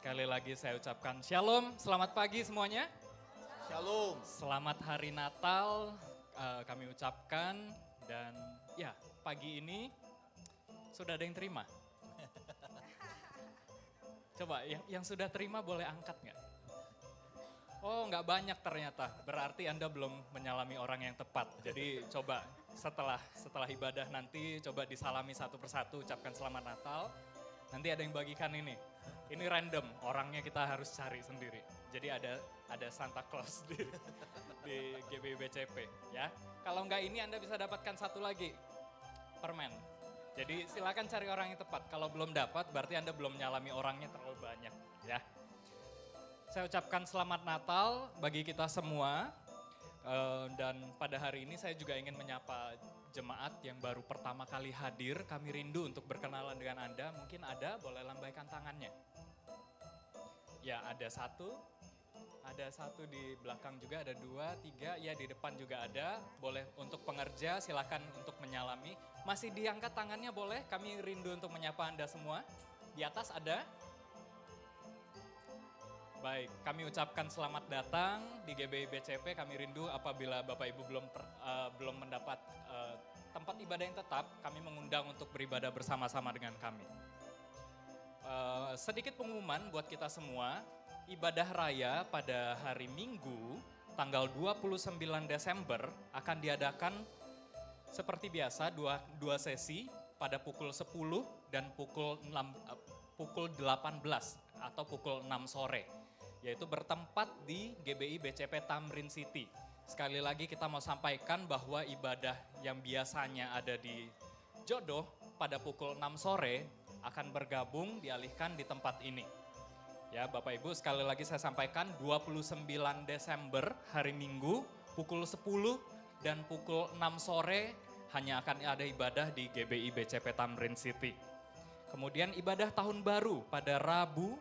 Sekali lagi saya ucapkan shalom, selamat pagi semuanya. Shalom. Selamat hari Natal kami ucapkan dan ya pagi ini sudah ada yang terima. Coba yang sudah terima boleh angkat nggak? Oh nggak banyak ternyata, berarti Anda belum menyalami orang yang tepat. Jadi coba setelah ibadah nanti coba disalami satu persatu, ucapkan selamat Natal. Nanti ada yang bagikan ini random, orangnya kita harus cari sendiri. Jadi ada Santa Claus di GBI BCP ya. Kalau enggak ini Anda bisa dapatkan satu lagi, permen. Jadi silakan cari orang yang tepat. Kalau belum dapat berarti Anda belum menyalami orangnya terlalu banyak ya. Saya ucapkan selamat Natal bagi kita semua. Dan pada hari ini saya juga ingin menyapa jemaat yang baru pertama kali hadir. Kami rindu untuk berkenalan dengan Anda. Mungkin ada, boleh lambaikan tangannya. Ya ada satu di belakang juga, ada 2, 3, ya di depan juga ada. Boleh untuk pengerja silakan untuk menyalami. Masih diangkat tangannya boleh, kami rindu untuk menyapa Anda semua. Di atas ada. Baik, kami ucapkan selamat datang di GBI BCP. Kami rindu apabila Bapak Ibu belum mendapat tempat ibadah yang tetap, kami mengundang untuk beribadah bersama-sama dengan kami. Sedikit pengumuman buat kita semua, ibadah raya pada hari Minggu tanggal 29 Desember akan diadakan seperti biasa dua sesi pada pukul 10 dan pukul 18 atau pukul 6 sore. Yaitu bertempat di GBI BCP Tamrin City. Sekali lagi kita mau sampaikan bahwa ibadah yang biasanya ada di Jodoh pada pukul 6 sore akan bergabung dialihkan di tempat ini. Ya Bapak Ibu sekali lagi saya sampaikan 29 Desember hari Minggu pukul 10 dan pukul 6 sore hanya akan ada ibadah di GBI BCP Tamrin City. Kemudian ibadah tahun baru pada Rabu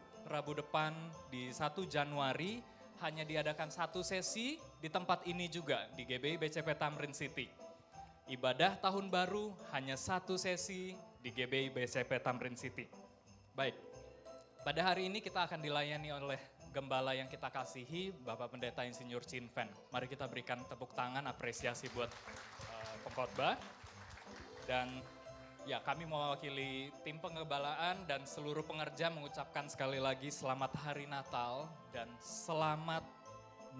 depan di 1 Januari hanya diadakan satu sesi di tempat ini juga di GBI BCP Tamrin City. Ibadah tahun baru hanya satu sesi di GBI BCP Tamrin City. Baik, pada hari ini kita akan dilayani oleh gembala yang kita kasihi, Bapak Pendeta Insinyur Chin Fen. Mari kita berikan tepuk tangan apresiasi buat pengkhotbah. Dan ya, kami mewakili tim pengembalaan dan seluruh pengerja mengucapkan sekali lagi selamat hari Natal dan selamat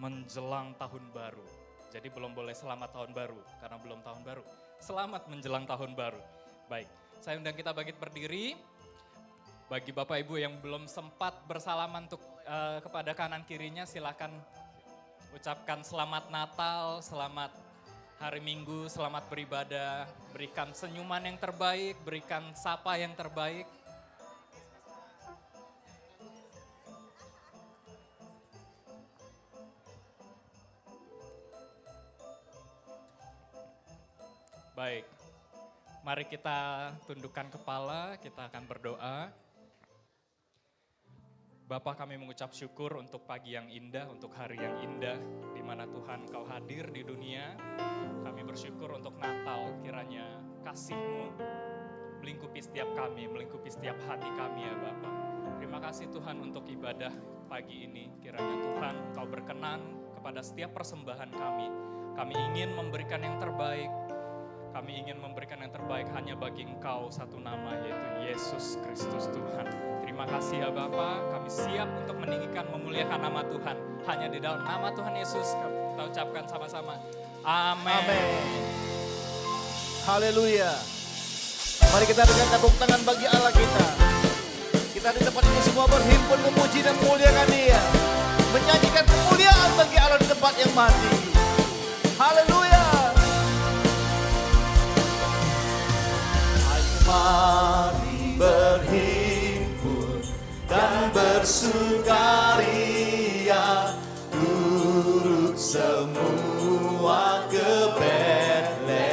menjelang tahun baru. Jadi belum boleh selamat tahun baru karena belum tahun baru. Selamat menjelang tahun baru. Baik, saya undang kita bangkit berdiri. Bagi Bapak Ibu yang belum sempat bersalaman untuk kepada kanan kirinya, silakan ucapkan selamat Natal, selamat hari Minggu, selamat beribadah, berikan senyuman yang terbaik, berikan sapa yang terbaik. Baik, mari kita tundukkan kepala, kita akan berdoa. Bapa, kami mengucap syukur untuk pagi yang indah, untuk hari yang indah, di mana Tuhan Kau hadir di dunia. Kami bersyukur untuk Natal, kiranya kasih-Mu melingkupi setiap kami, melingkupi setiap hati kami ya Bapa. Terima kasih Tuhan untuk ibadah pagi ini, kiranya Tuhan Kau berkenan kepada setiap persembahan kami. Kami ingin memberikan yang terbaik, kami ingin memberikan yang terbaik hanya bagi Engkau satu nama, yaitu Yesus Kristus Tuhan. Terima kasih ya Bapa, kami siap untuk meninggikan, memuliakan nama Tuhan. Hanya di dalam nama Tuhan Yesus kita ucapkan sama-sama. Amin. Amin. Haleluya. Mari kita berikan tepuk tangan bagi Allah kita. Kita di tempat ini semua berhimpun memuji dan memuliakan Dia. Menyanyikan kemuliaan bagi Allah di tempat yang mati. Haleluya. Ayo mari berhimpun dan bersukaria, turut semua ke Betlehem.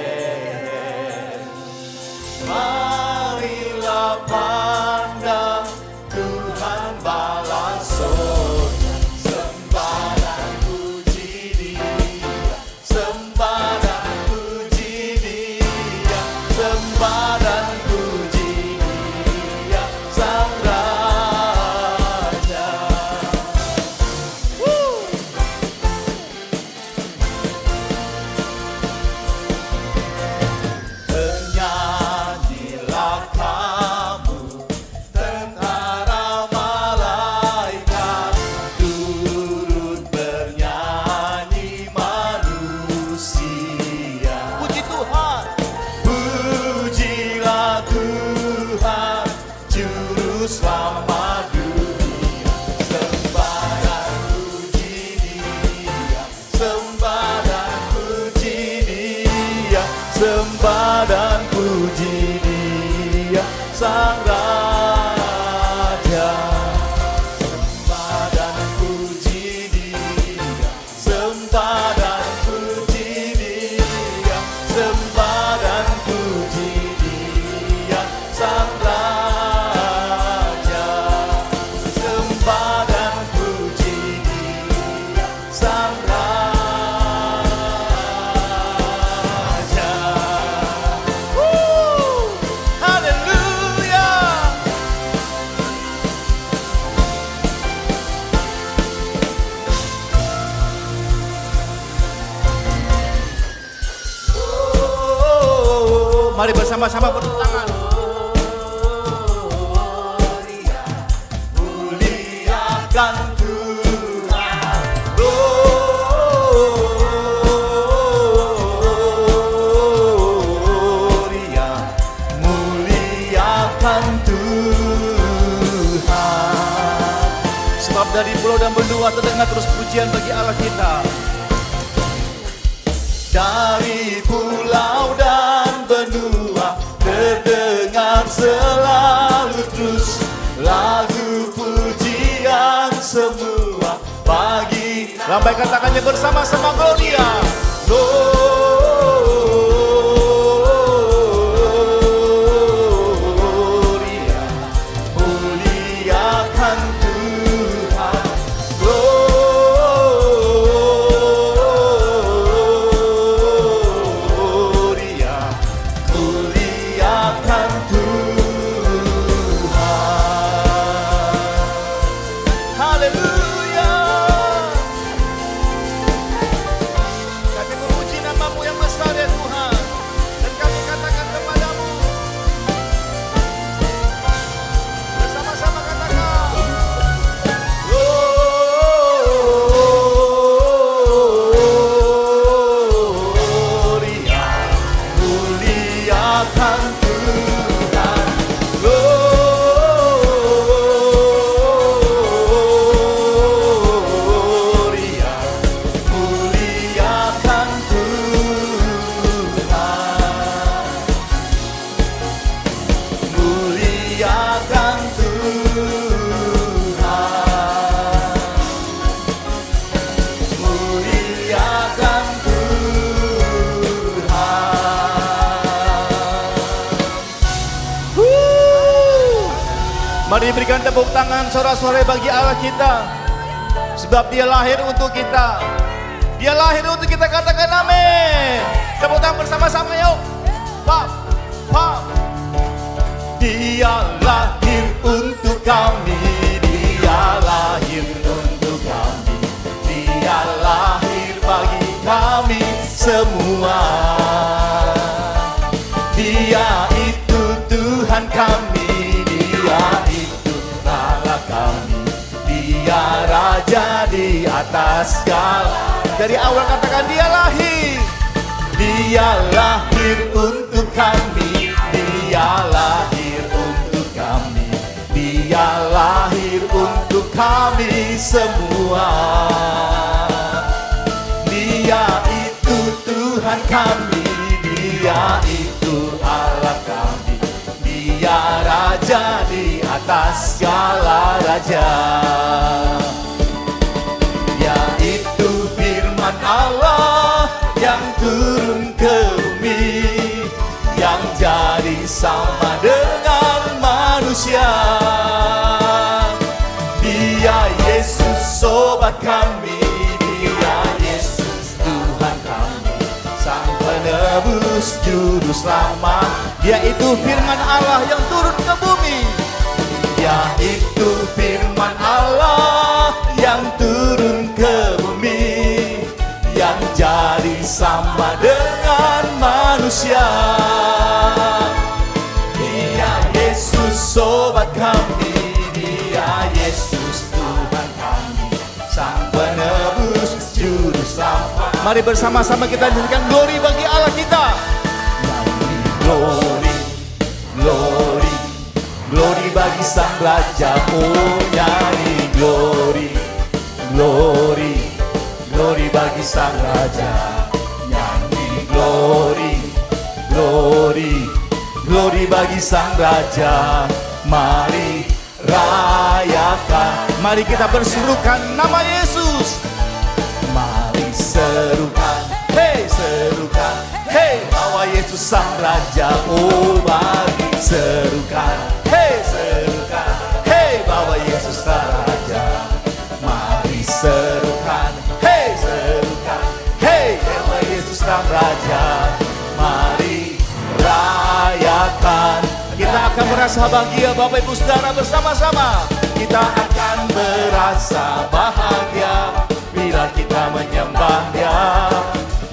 Marilah pandang Tuhan bala sorga, sembah dan puji Dia, sembah dan puji Dia, sembah dan puji Dia, Sang Raja. Mari bersama-sama bertepuk tangan. Muliakan Tuhan. Gloria. Muliakan Tuhan. Sebab dari pulau dan benua terdengar terus pujian bagi Allah kita. Dari pulau dan benua terdengar selalu terus lagu pujian semua bagi. Lambaikan tangannya bersama-sama, Gloria. Gloria. Muliakan Tuhan. Gloria. Muliakan Tuhan. Haleluya. Kami memuji nama-Mu yang besar ya Tuhan. Dan kami katakan kepadamu, bersama-sama katakan, Gloria. Muliakan Tuhan. Gloria. Muliakan Tuhan. Muliakan Tuhan. Muliakan Tuhan. Mari berikan tepuk tangan sorak-sorai bagi Allah kita. Sebab Dia lahir untuk kita. Dia lahir untuk kita, katakan amin. Tepuk tangan bersama-sama yuk. Pop, pop. Dia lahir untuk kami. Dia lahir untuk kami. Dia lahir bagi kami semua. Dia itu Tuhan kami. Dia itu Allah kami. Dia Raja di atas segala. Dari awal katakan Dia lahir. Dia lahir untuk kami. Dia lahir untuk kami. Dia lahir untuk kami semua. Dia itu Tuhan kami. Dia itu Allah kami. Dia Raja di atas segala raja. Yaitu firman Allah yang turun ke bumi, yang jadi sama dengan manusia. Dia Yesus sobat kami. Dia Yesus Tuhan kami, Sang Penebus Juru Selamat. Dia itu firman Allah yang turun ke bumi. Yaitu firman Allah yang turun ke bumi, yang jadi sama dengan manusia. Dia Yesus sobat kami. Dia Yesus Tuhan kami, Sang Penebus Juru Selamat. Mari bersama-sama kita nyanyikan glory bagi Allah kita. Nyanyi glory, glory, glory bagi Sang Raja. Oh nyanyi glory, glory, glory bagi Sang Raja. Nyanyi glory, glory, glory bagi Sang Raja. Mari rayakan, mari kita berserukan nama Yesus. Mari serukan, hey serukan, hey bahwa Yesus Sang Raja. Oh mari serukan, hey serukan, hey bahwa Yesus Sang Raja. Mari serukan, hey serukan, hey bahwa Yesus Sang Raja. Mari rayakan. Kita akan merasa bahagia Bapak Ibu Saudara bersama-sama. Kita akan merasa bahagia bila kita menyembah Dia.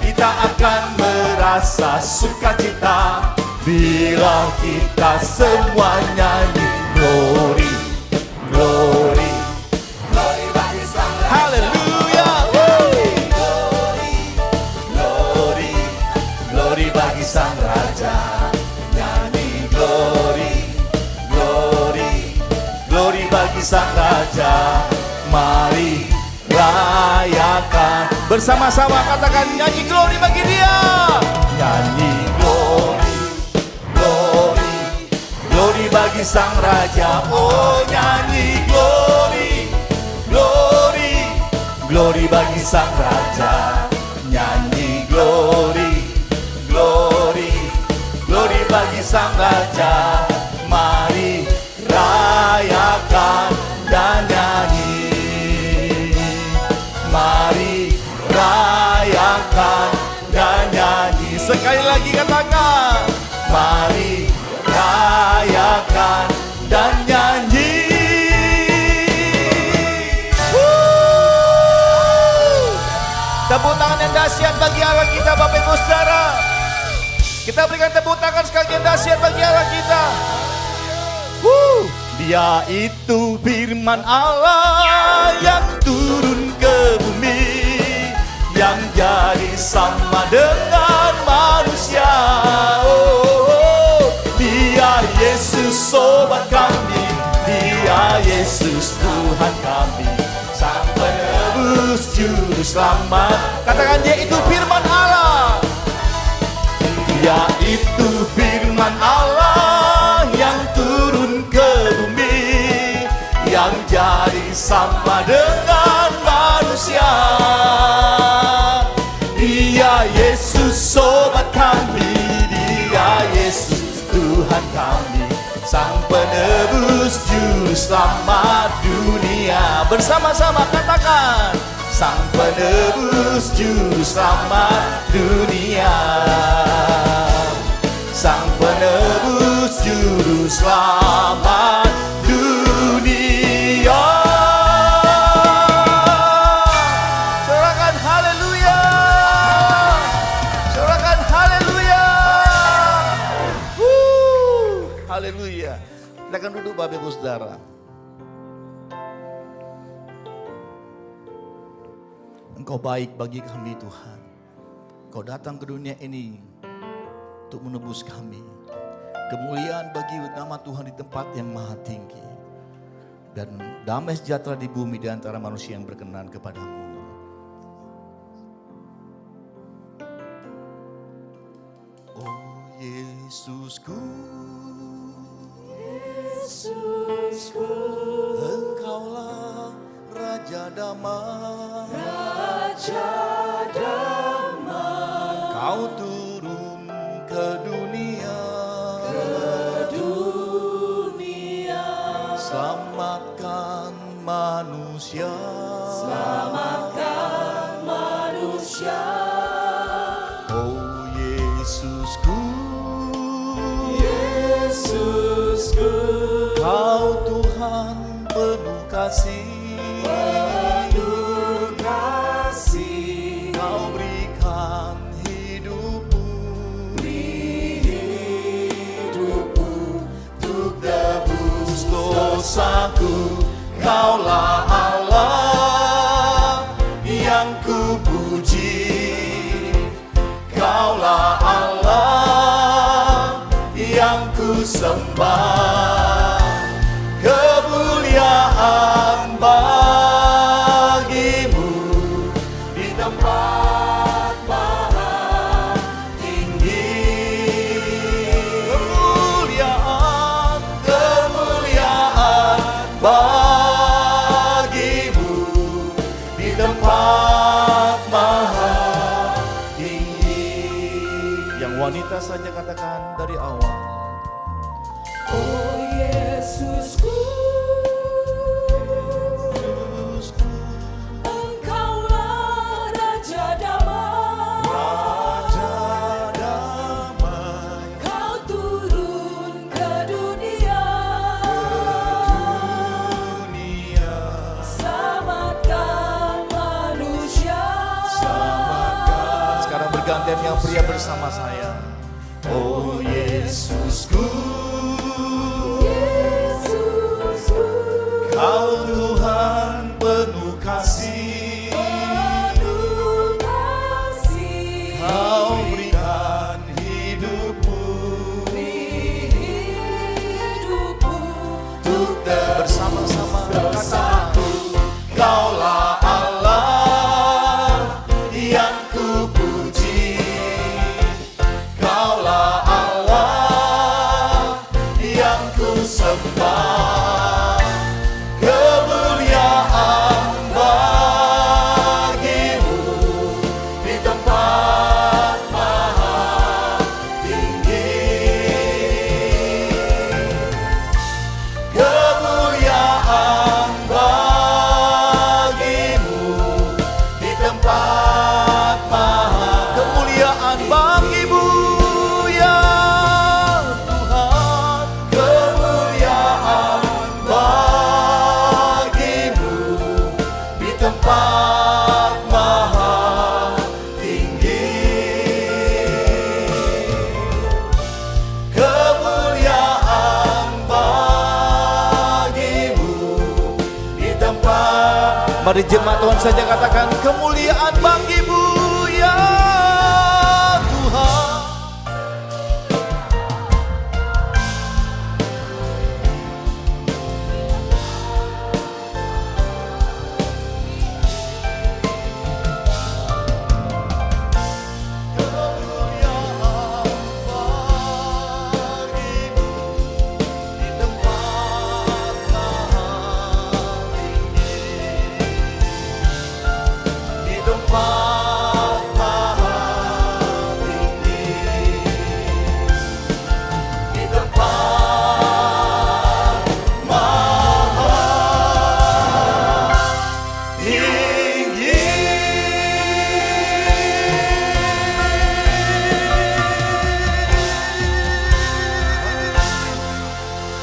Kita akan merasa sukacita Bila kita semua nyanyi glory, glory, glory bagi Sang Raja. Haleluya. Glory, glory, glory bagi Sang Raja. Nyanyi glory, glory, glory bagi Sang Raja. Mari rayakan bersama-sama, katakan nyanyi glory bagi Dia. Nyanyi glory, glory, glory bagi Sang Raja. Oh nyanyi glory, glory, glory bagi Sang Raja. Nyanyi glory, glory, glory bagi Sang Raja. Mari rayakan dan nyanyi. Mari rayakan dan nyanyi. Sekali lagi katakan, mari rayakan dan nyanyi. Tepuk tangan yang dahsyat bagi Allah kita, Bapak Ibu Saudara. Kita berikan tepuk tangan sekali yang dahsyat bagi Allah kita. Dia itu firman Allah yang turun ke bumi, yang jadi sama dengan manusia. Dia Yesus sobat kami, Dia Yesus Tuhan kami, Sang Penebus Juru Selamat. Katakan Dia itu firman Allah. Dia itu firman Allah yang turun ke bumi, yang jadi sama dengan manusia. Dia Yesus sobat kami, Dia Yesus Tuhan kami, Sang Penebus Juru Selamat dunia. Bersama-sama katakan, Sang Penebus Juru Selamat dunia. Sang Penebus Juru Selamat dunia. Sorakan haleluya, sorakan haleluya. Haleluya. Kita akan duduk Bapak Ibu Saudara. Engkau baik bagi kami Tuhan. Engkau datang ke dunia ini untuk menebus kami. Kemuliaan bagi nama Tuhan di tempat yang maha tinggi. Dan damai sejahtera di bumi di antara manusia yang berkenan kepadamu. Oh Yesusku, Yesusku, Engkaulah Raja Damai, Raja Damai. Kau turun ke dunia, selamatkan manusia, selamatkan manusia. Oh Yesusku, Yesusku, Kau Tuhan penuh kasih, penuh kasih. Kau berikan hidupmu, untuk tebus dosaku. Kaulah Allah yang kupuji, Kaulah Allah yang ku sembah. Kemuliaan bagimu di tempat maha tinggi. Kemuliaan, kemuliaan bagimu di tempat maha tinggi. Yang wanita saja katakan dari awal. Oh Yesusku, Engkaulah Raja Damai, Raja Damai. Kau turun ke dunia, selamatkan manusia. Selamatkan. Sekarang bergantian yang pria bersama saya. Oh Yesus, Kau Tuhan penuh kasih, Kau berikan hidupmu untuk bersama-sama kata Kaulah Allah yang ku puji, Kaulah Allah yang ku sembah. Kemuliaan bagimu di tempat maha tinggi. Kemuliaan bagimu di tempat maha. Kemuliaan bagimu ya Tuhan. Kemuliaan di tempat maha tinggi. Kemuliaan bagimu di tempat. Mari jemaat Tuhan saja katakan kemuliaan bagimu ya Tuhan.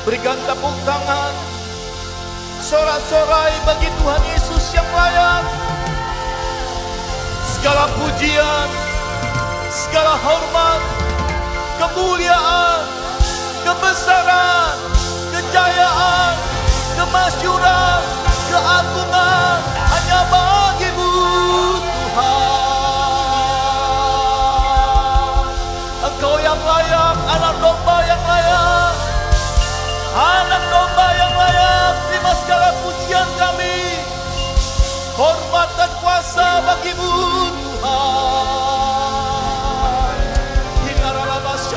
Berikan tepuk tangan, sorak-sorai bagi Tuhan Yesus yang layak. Segala pujian, segala hormat, kemuliaan, kebesaran, kejayaan, kemasyuran, keagungan hanya bagimu Tuhan. Engkau yang layak, anak domba yang layak, anak domba yang layak. Terima segala pujian kami, hormat dan kuasa bagimu Tuhan. Hinaralabas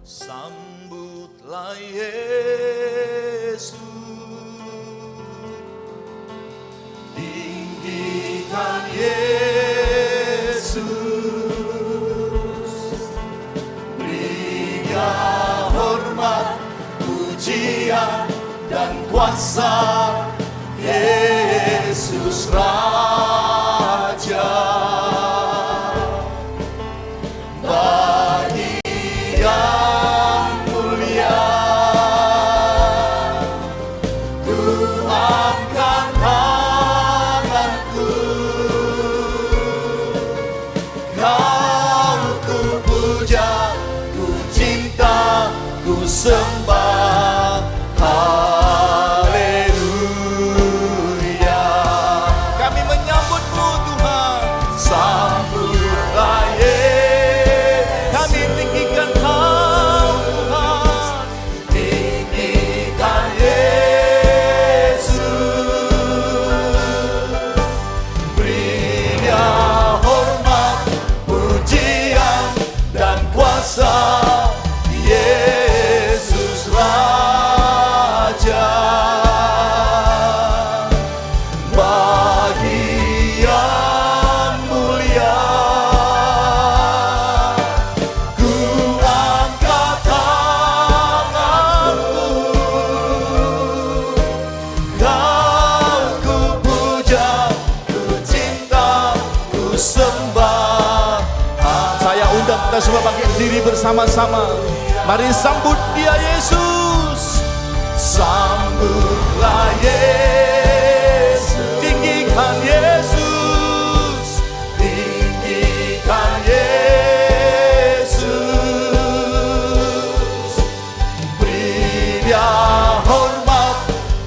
sambutlah Yesus, tinggikan Yesus, berikan hormat, pujian dan kuasa Yesus Raja. Bagi yang mulia, ku angkat tanganku, Kau ku puja, ku cinta, ku sembah. Haleluya. Kami menyambutmu Tuhan, sambutlah Yesus. Kami tinggikan Kau Tuhan, tinggikan Yesus. Beri Dia hormat, pujian dan kuasa Yesus Raja. Bagi yang mulia, ku angkat tanganku, Kau ku puja, bangkit diri bersama-sama. Mari sambut dia Yesus. Sambutlah Yesus. Tinggikan Yesus. Tinggikan Yesus. Beri dia hormat,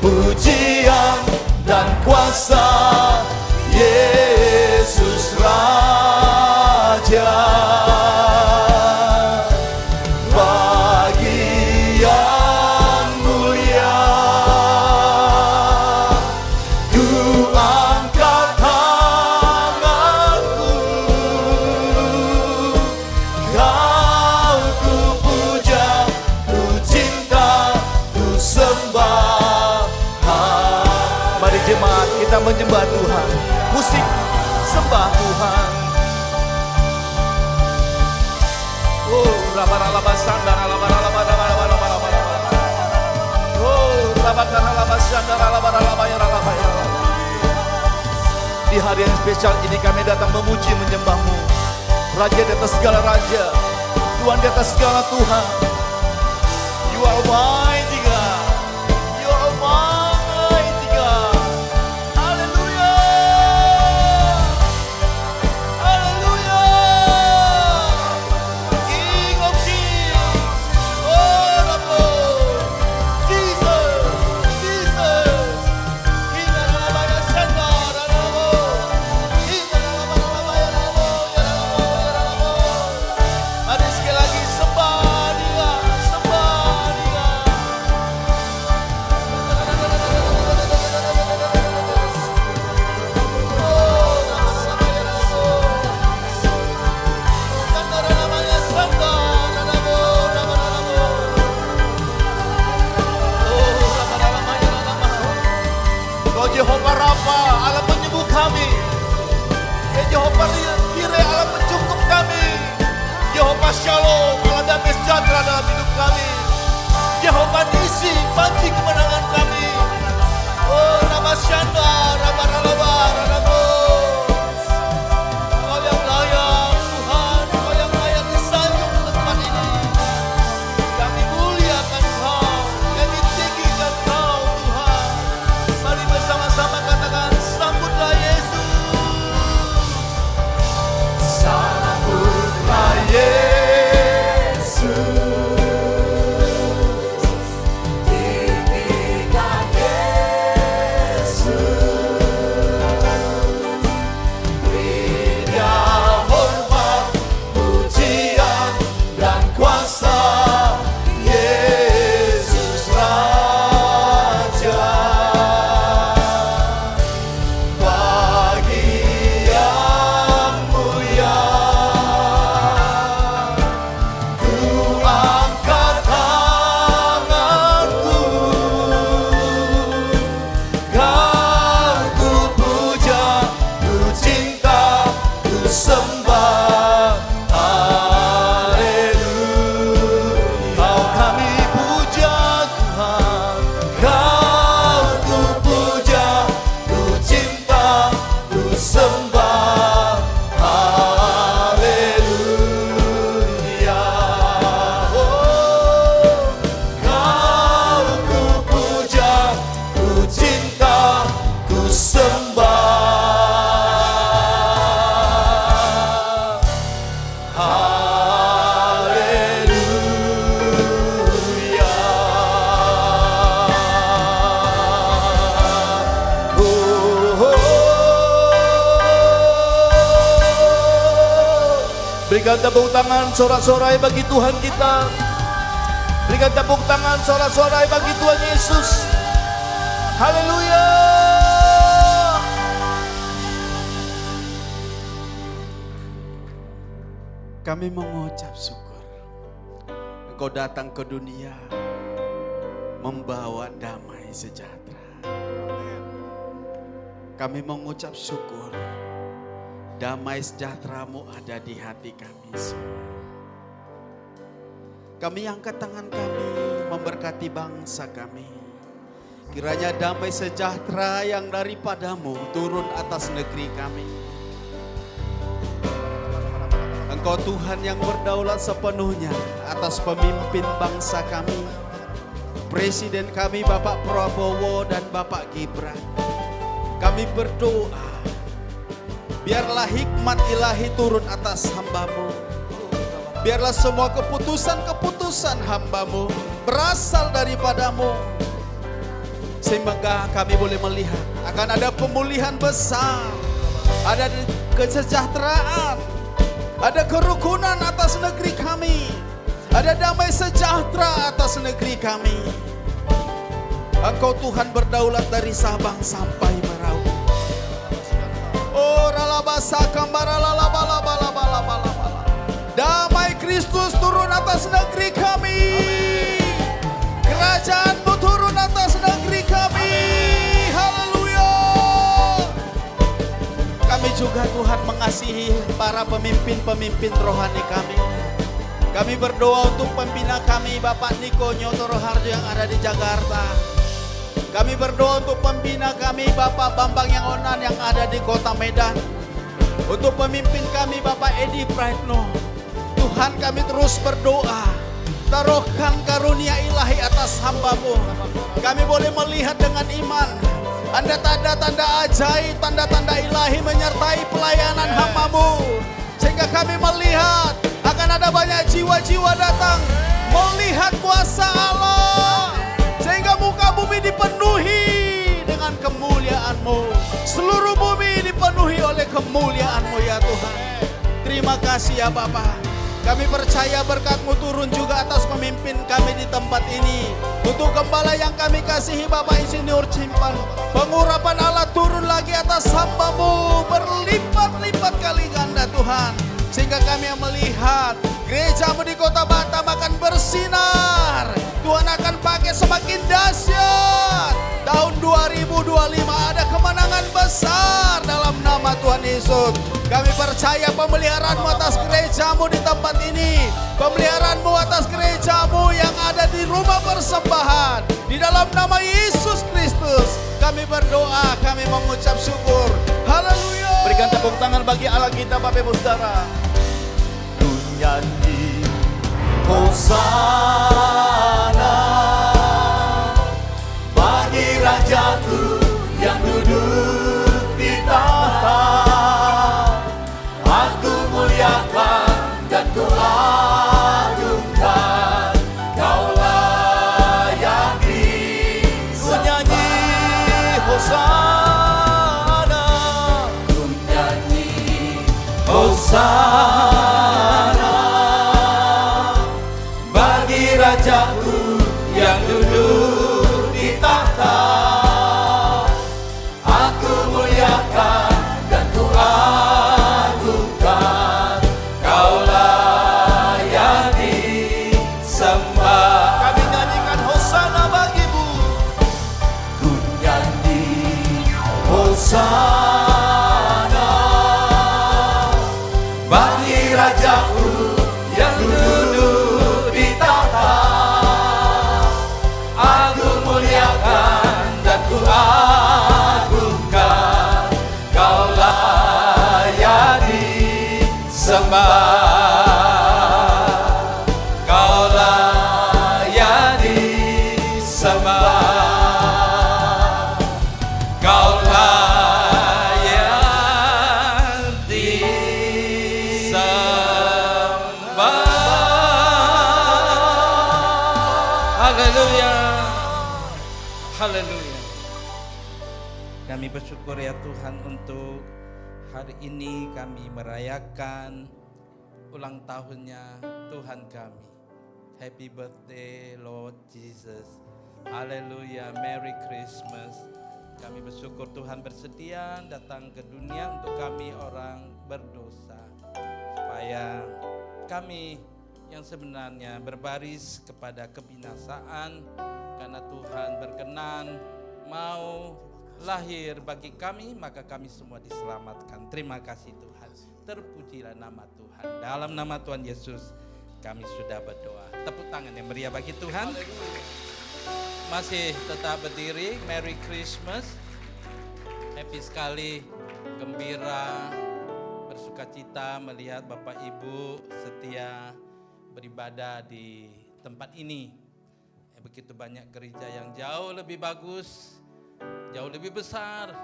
pujian dan kuasa. Yesus Raja. Bagian mulia ku angkat tanganku, kau ku puja, ku cinta, ku sembah. Mari jemaat kita menyembah Tuhan. Musik sembah Tuhan. Oh, rabaralaba sandara labaralaba rabaralaba rabaralaba. Oh, rabaralaba sandara labaralaba ya rabaralaba ya rabaralaba. Di hari yang spesial ini kami datang memuji menyembah-Mu. Raja di atas segala raja, Tuhan di atas segala Tuhan. You are mighty God. You are mighty God. Hallelujah. Hallelujah. King of kings. Lord of lords. Jesus. Jesus. King Alabaya Sandar Alabo. King Alabaya Alabo. Alabo. Mari sekali lagi sembah Dia. Sembah Dia. Kau Jehovah Rafa, Allah penyembuh kami. Ya Jehovah Jireh, Allah pencukup kami. Jehovah Shalom, Allah damai sejahtera dalam hidup kami. Jehovah Nisi, panci kemenangan kami. Oh, nama Syanda, Rabaralaba, Rabo. Kau yang layak Tuhan, Kau yang layak disanjung di tempat ini. Kami muliakan Kau, kami tinggikan Kau Tuhan. Mari bersama-sama katakan, sambutlah Yesus. Sambutlah Yesus. Tinggikan Yesus. Beri Dia hormat, pujian dan kuasa. Yesus Raja. Bagian mulia ku angkat tanganku, kau ku puja, ku cinta, ku sembah. Haleluya. Kau kami puja Tuhan, kau ku puja, ku cinta, ku sembah. Haleluya. Oh, kau ku puja, ku cinta, ku sembah. Haleluya. Berikan tepuk tangan sorak-sorai bagi Tuhan kita. Berikan tepuk tangan sorak-sorai bagi Tuhan Yesus. Haleluya. Kami mengucap syukur. Engkau datang ke dunia membawa damai sejahtera. Kami mengucap syukur. Damai sejahtera-Mu ada di hati kami semua. Kami angkat tangan kami memberkati bangsa kami. Kiranya damai sejahtera yang daripada-Mu turun atas negeri kami. Engkau Tuhan yang berdaulat sepenuhnya atas pemimpin bangsa kami, Presiden kami Bapak Prabowo dan Bapak Gibran. Kami berdoa, biarlah hikmat ilahi turun atas hamba-Mu. Biarlah semua keputusan-keputusan hamba-Mu berasal daripada-Mu. Sehingga kami boleh melihat akan ada pemulihan besar, ada kesejahteraan, ada kerukunan atas negeri kami, ada damai sejahtera atas negeri kami. Engkau Tuhan berdaulat dari Sabang sampai Merauke. Oh ralabasa kambara lalabalabalabalabalabala. Damai Kristus turun atas negeri kami. Kerajaan-Mu turun atas negeri kami. Haleluya. Kami juga Tuhan mengasihi para pemimpin-pemimpin rohani kami. Kami berdoa untuk pembina kami Bapak Niko Nyotoro Harjo yang ada di Jakarta. Kami berdoa untuk pembina kami Bapak Bambang Yang Onan yang ada di kota Medan. Untuk pemimpin kami Bapak Edi Praetno. Tuhan kami terus berdoa. Taruhkan karunia ilahi atas hamba-Mu. Kami boleh melihat dengan iman. Ada tanda-tanda ajaib, tanda-tanda ilahi menyertai pelayanan hamba-Mu. Sehingga kami melihat akan ada banyak jiwa-jiwa datang. Melihat kuasa Allah. Sehingga muka bumi dipenuhi dengan kemuliaan-Mu. Seluruh bumi dipenuhi oleh kemuliaan-Mu ya Tuhan. Terima kasih ya Bapa. Kami percaya berkat-Mu turun juga atas pemimpin kami di tempat ini. Untuk gembala yang kami kasihi Bapak Insinyur Cimpan. Pengurapan Allah turun lagi atas hamba-Mu. Berlipat-lipat kali ganda Tuhan. Sehingga kami yang melihat gereja-Mu di kota Batam akan bersinar. Tuhan akan pakai semakin dahsyat. Tahun 2025 ada kemenangan besar dalam nama Tuhan Yesus. Kami percaya pemeliharaan-Mu atas gereja-Mu di tempat ini. Pemeliharaan-Mu atas gereja-Mu yang ada di rumah persembahan. Di dalam nama Yesus Kristus kami berdoa, kami mengucap syukur. Haleluya. Berikan tepuk tangan bagi Allah kita Bapak Ibu Saudara. Nyanyi Hosana bagi Rajaku yang duduk di tahta. Aku muliakan dan ku agungkan, Kaulah yang nyanyi Hosana. Ku nyanyi Hosana Rajaku yang duduk di tahta. Aku muliakan dan ku agungkan, Kaulah yang disembah. Kami nyanyikan Hosana bagi-Mu. Ku nyanyi Hosana bagi Rajaku yang duduk. Ku agungkan, Kaulah yang disembah. Kaulah yang disembah. Kaulah yang disembah. Haleluya. Haleluya. Kami bersyukur ya Tuhan untuk hari ini kami merayakan ulang tahunnya Tuhan kami. Happy birthday Lord Jesus. Haleluya, Merry Christmas. Kami bersyukur Tuhan bersedia datang ke dunia untuk kami orang berdosa. Supaya kami yang sebenarnya berbaris kepada kebinasaan, karena Tuhan berkenan mau lahir bagi kami, maka kami semua diselamatkan. Terima kasih Tuhan. Terpujilah nama Tuhan. Dalam nama Tuhan Yesus kami sudah berdoa. Tepuk tangan yang meriah bagi Tuhan. Masih tetap berdiri. Merry Christmas. Happy sekali, gembira, bersyukur bersukacita melihat Bapak Ibu setia beribadah di tempat ini. Begitu banyak gereja yang jauh lebih bagus, jauh lebih besar.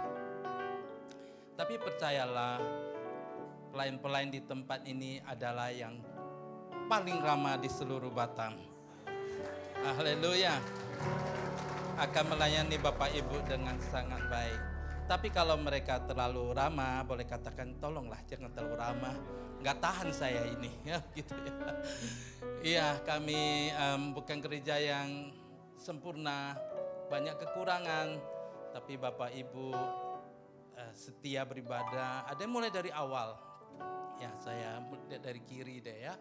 Tapi percayalah, pelayan-pelayan di tempat ini adalah yang paling ramah di seluruh Batam. Haleluya. Akan melayani Bapak Ibu dengan sangat baik. Tapi kalau mereka terlalu ramah, boleh katakan tolonglah jangan terlalu ramah. Nggak tahan saya ini, ya gitu ya. Iya, kami bukan gereja yang sempurna, banyak kekurangan. Tapi Bapak Ibu setia beribadah. Ada yang mulai dari awal. Ya, saya dari kiri deh ya.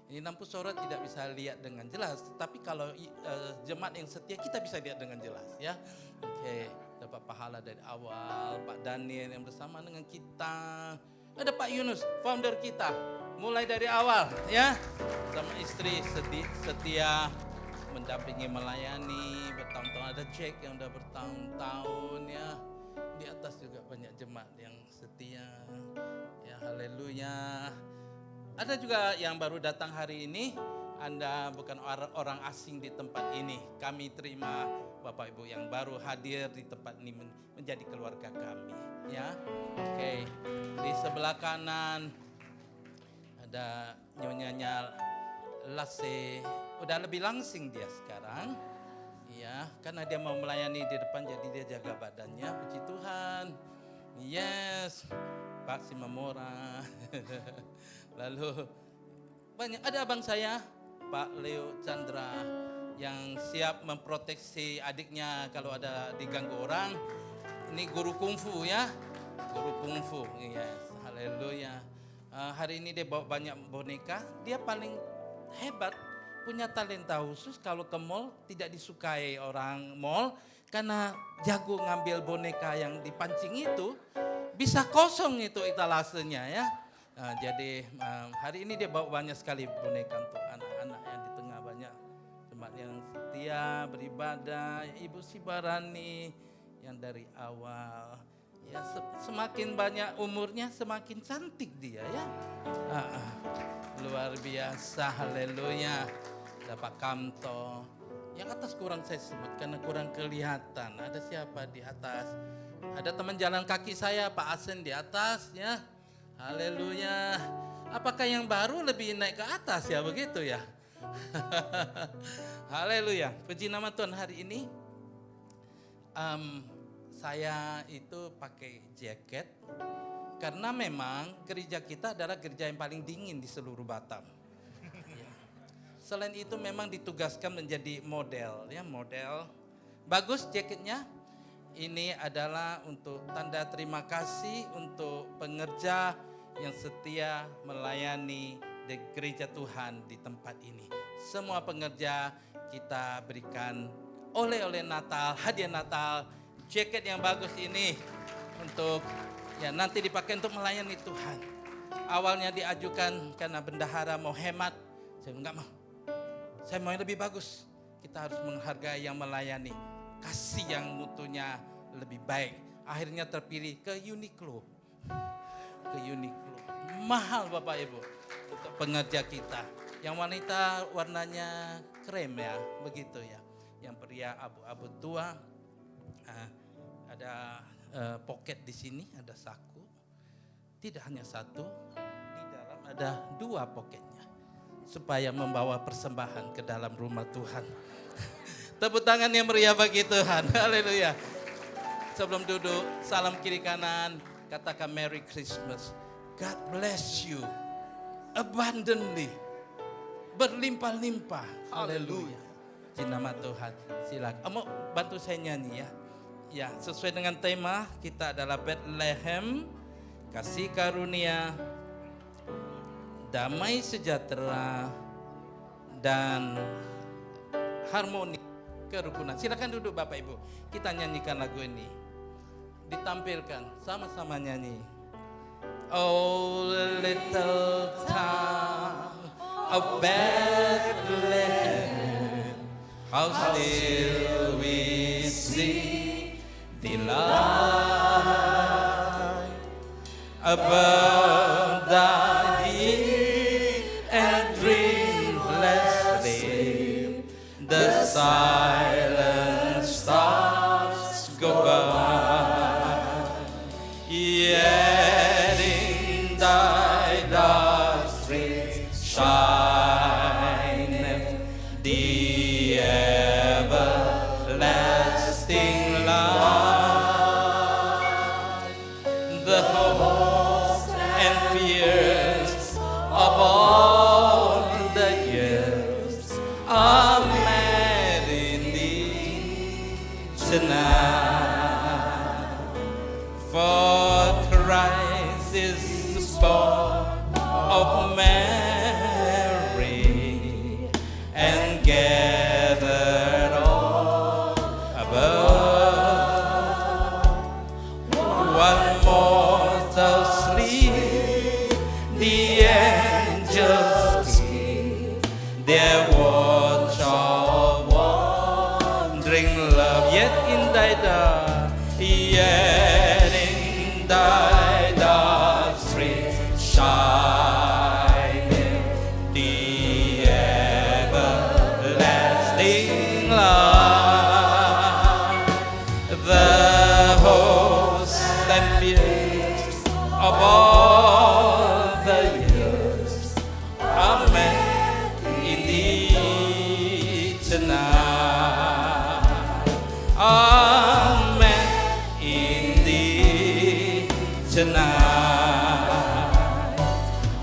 Ini lampu sorot tidak bisa lihat dengan jelas, tapi kalau jemaat yang setia kita bisa lihat dengan jelas ya. Oke, dapat pahala dari awal. Pak Daniel yang bersama dengan kita. Ada Pak Yunus, founder kita, mulai dari awal ya. Sama istri setia mendampingi, melayani bertahun-tahun. Ada Jack yang udah bertahun-tahun ya. Di atas juga banyak jemaat yang setia. Ya, haleluya. Ada juga yang baru datang hari ini, Anda bukan orang asing di tempat ini. Kami terima Bapak Ibu yang baru hadir di tempat ini menjadi keluarga kami. Ya, oke. Di sebelah kanan ada nyonyanya Lase, udah lebih langsing dia sekarang. Ya, karena dia mau melayani di depan jadi dia jaga badannya. Puji Tuhan. Yes, Pak Simamora. Lalu banyak, ada abang saya Pak Leo Chandra yang siap memproteksi adiknya kalau ada diganggu orang. Ini guru kungfu ya, guru kungfu. Yes, haleluya. Hari ini dia bawa banyak boneka. Dia paling hebat, punya talenta khusus kalau ke mall tidak disukai orang mall karena jago ngambil boneka yang dipancing itu, bisa kosong itu etalasenya ya. Jadi hari ini dia bawa banyak sekali boneka untuk anak-anak yang di tengah banyak jemaat yang setia beribadah. Ibu Sibarani yang dari awal ya, semakin banyak umurnya semakin cantik dia ya. Luar biasa, haleluya. Ada Pak Kamto, yang atas kurang saya sebut karena kurang kelihatan. Ada siapa di atas? Ada teman jalan kaki saya Pak Asen di atas ya. Haleluya. Apakah yang baru lebih naik ke atas ya, begitu ya? Haleluya. Puji nama Tuhan. Hari ini saya itu pakai jaket karena memang gereja kita adalah gereja yang paling dingin di seluruh Batam. Selain itu memang ditugaskan menjadi model ya, model. Bagus jaketnya. Ini adalah untuk tanda terima kasih untuk pengerja yang setia melayani di gereja Tuhan di tempat ini. Semua pengerja kita berikan oleh-oleh Natal, hadiah Natal, jaket yang bagus ini untuk ya nanti dipakai untuk melayani Tuhan. Awalnya diajukan karena bendahara mau hemat, saya enggak mau. Saya mau yang lebih bagus. Kita harus menghargai yang melayani, kasih yang mutunya lebih baik. Akhirnya terpilih ke Uniqlo. Ke Uniqlo. Mahal Bapak Ibu untuk pengerja kita. Yang wanita warnanya krem ya, begitu ya. Yang pria abu-abu tua. Ada pocket di sini, ada saku. Tidak hanya satu, di dalam ada 2 poketnya. Supaya membawa persembahan ke dalam rumah Tuhan. Tepuk tangan yang meriah bagi Tuhan. Haleluya. Sebelum duduk, salam kiri kanan, katakan Merry Christmas. God bless you abundantly, berlimpah-limpah. Haleluya. Di nama Tuhan. Silakan. Mau bantu saya nyanyi ya. Ya, sesuai dengan tema kita adalah Bethlehem, kasih karunia, damai sejahtera, dan harmoni kerukunan. Silakan duduk Bapak Ibu. Kita nyanyikan lagu ini. Ditampilkan, sama-sama nyanyi. Oh little town of Bethlehem, how still we see the light above the silent stars go by, yet in thy dark streets shineth the everlasting light. The hopes and fears of all the years are met in thee tonight. For Christ is born of Mary and gathered all above. One mortal sleep, the angels keep their watch of wandering love. Yet in thy dark, yet in thy dark streets shining the everlasting light. The hosts and fears of all the years are met in thee tonight. Amen. In thee tonight.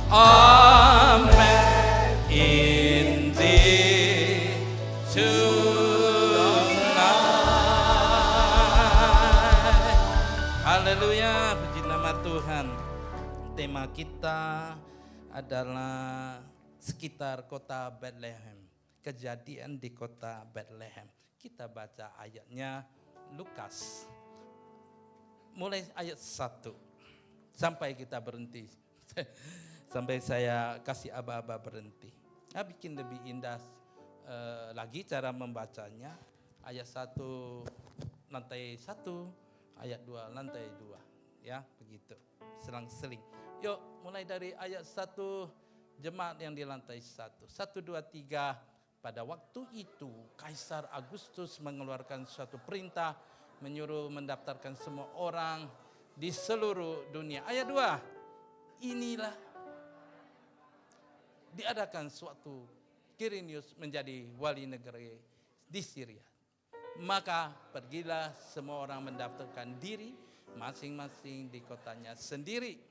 Amen. In thee tonight. Haleluya, puji nama Tuhan. Tema kita adalah sekitar kota Bethlehem. Kejadian di kota Bethlehem. Kita baca ayatnya Lukas. Mulai ayat 1 sampai kita berhenti. Sampai saya kasih aba-aba berhenti. Nah, bikin lebih indah lagi cara membacanya. Ayat 1 lantai 1, ayat 2 lantai 2. Ya, begitu. Selang-seling. Yuk, mulai dari ayat 1 jemaat yang di lantai 1. 1, 2, 3. Pada waktu itu, Kaisar Agustus mengeluarkan suatu perintah menyuruh mendaftarkan semua orang di seluruh dunia. Ayat 2, inilah diadakan suatu Quirinius menjadi wali negeri di Syria. Maka pergilah semua orang mendaftarkan diri masing-masing di kotanya sendiri.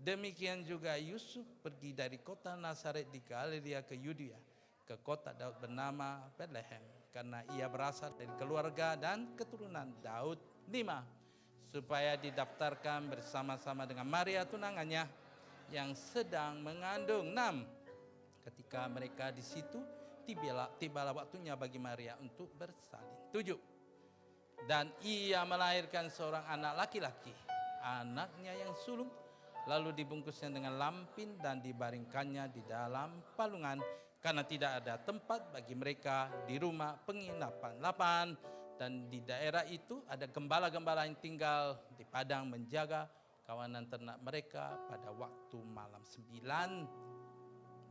Demikian juga Yusuf pergi dari kota Nazaret di Galilea ke Yudea, ke kota Daud bernama Bethlehem, karena ia berasal dari keluarga dan keturunan Daud. 5. Supaya didaftarkan bersama-sama dengan Maria tunangannya yang sedang mengandung. 6. Ketika mereka di situ, tibalah waktunya bagi Maria untuk bersalin. 7. Dan ia melahirkan seorang anak laki-laki, anaknya yang sulung, lalu dibungkusnya dengan lampin dan dibaringkannya di dalam palungan, karena tidak ada tempat bagi mereka di rumah penginapan. 8. Dan di daerah itu ada gembala-gembala yang tinggal di padang menjaga kawanan ternak mereka pada waktu malam. 9.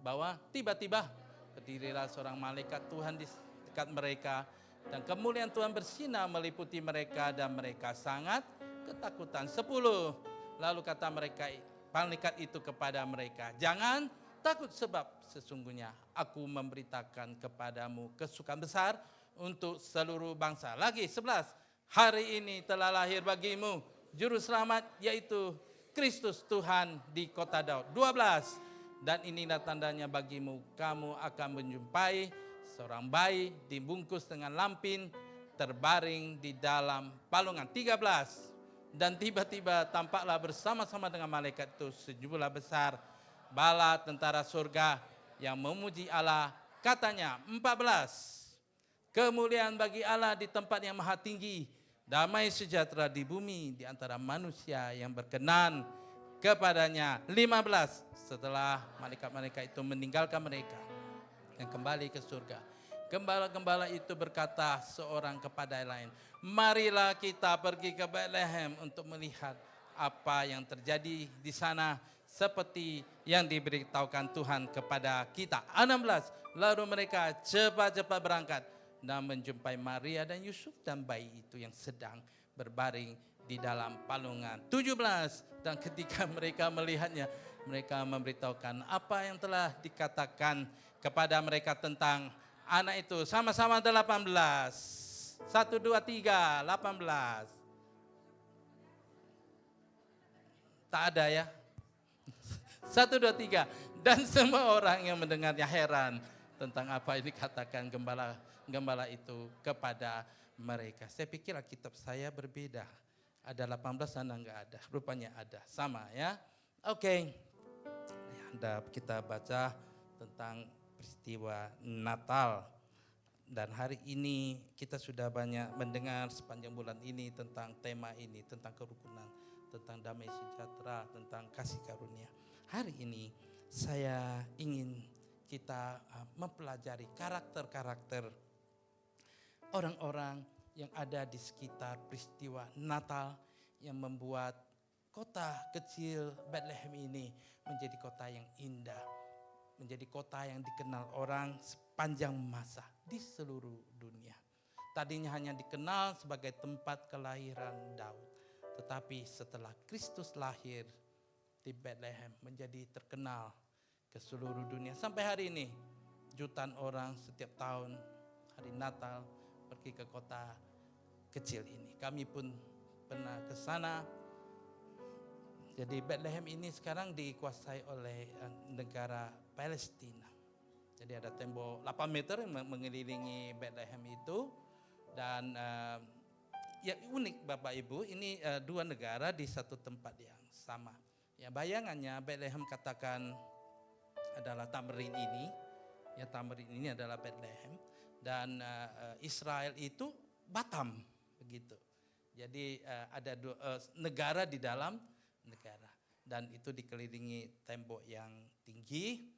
Bahwa tiba-tiba berdirilah seorang malaikat Tuhan di dekat mereka, dan kemuliaan Tuhan bersinar meliputi mereka dan mereka sangat ketakutan. 10. Lalu kata malaikat itu kepada mereka, jangan takut, sebab sesungguhnya aku memberitakan kepadamu kesukaan besar untuk seluruh bangsa. Lagi 11. Hari ini telah lahir bagimu juru selamat, yaitu Kristus Tuhan di kota Daud. 12. Dan inilah tandanya bagimu, kamu akan menjumpai seorang bayi dibungkus dengan lampin, terbaring di dalam palungan. 13. Dan tiba-tiba tampaklah bersama-sama dengan malaikat itu sejumlah besar bala tentara surga yang memuji Allah. Katanya 14. Kemuliaan bagi Allah di tempat yang maha tinggi, damai sejahtera di bumi di antara manusia yang berkenan kepadanya. 15. Setelah malaikat-malaikat itu meninggalkan mereka dan kembali ke surga, gembala-gembala itu berkata seorang kepada yang lain, marilah kita pergi ke Bethlehem untuk melihat apa yang terjadi di sana, seperti yang diberitahukan Tuhan kepada kita. 16. Lalu mereka cepat-cepat berangkat dan menjumpai Maria dan Yusuf dan bayi itu yang sedang berbaring di dalam palungan. 17, dan ketika mereka melihatnya, mereka memberitahukan apa yang telah dikatakan kepada mereka tentang anak itu. Sama-sama 18. 1, 2, 3, 18. Tak ada ya? 1, 2, 3. Dan semua orang yang mendengarnya heran tentang apa yang dikatakan gembala itu kepada mereka. Saya pikir Alkitab saya berbeda. Ada 18 sana enggak ada. Rupanya ada. Sama ya. Oke. Kita baca tentang peristiwa Natal. Dan hari ini kita sudah banyak mendengar sepanjang bulan ini tentang tema ini, tentang kerukunan, tentang damai sejahtera, tentang kasih karunia. Hari ini saya ingin kita mempelajari karakter-karakter orang-orang yang ada di sekitar peristiwa Natal yang membuat kota kecil Bethlehem ini menjadi kota yang indah, menjadi kota yang dikenal orang sepanjang masa di seluruh dunia. Tadinya hanya dikenal sebagai tempat kelahiran Daud, tetapi setelah Kristus lahir di Bethlehem menjadi terkenal ke seluruh dunia. Sampai hari ini jutaan orang setiap tahun hari Natal pergi ke kota kecil ini. Kami pun pernah ke sana. Jadi Bethlehem ini sekarang dikuasai oleh negara Palestina. Jadi ada tembok 8 meter yang mengelilingi Bethlehem itu. Dan ya unik Bapak Ibu, ini dua negara di satu tempat yang sama. Ya bayangannya Bethlehem katakan adalah Tamrin ini. Ya Tamrin ini adalah Bethlehem. Dan Israel itu Batam begitu. Jadi ada negara di dalam negara. Dan itu dikelilingi tembok yang tinggi.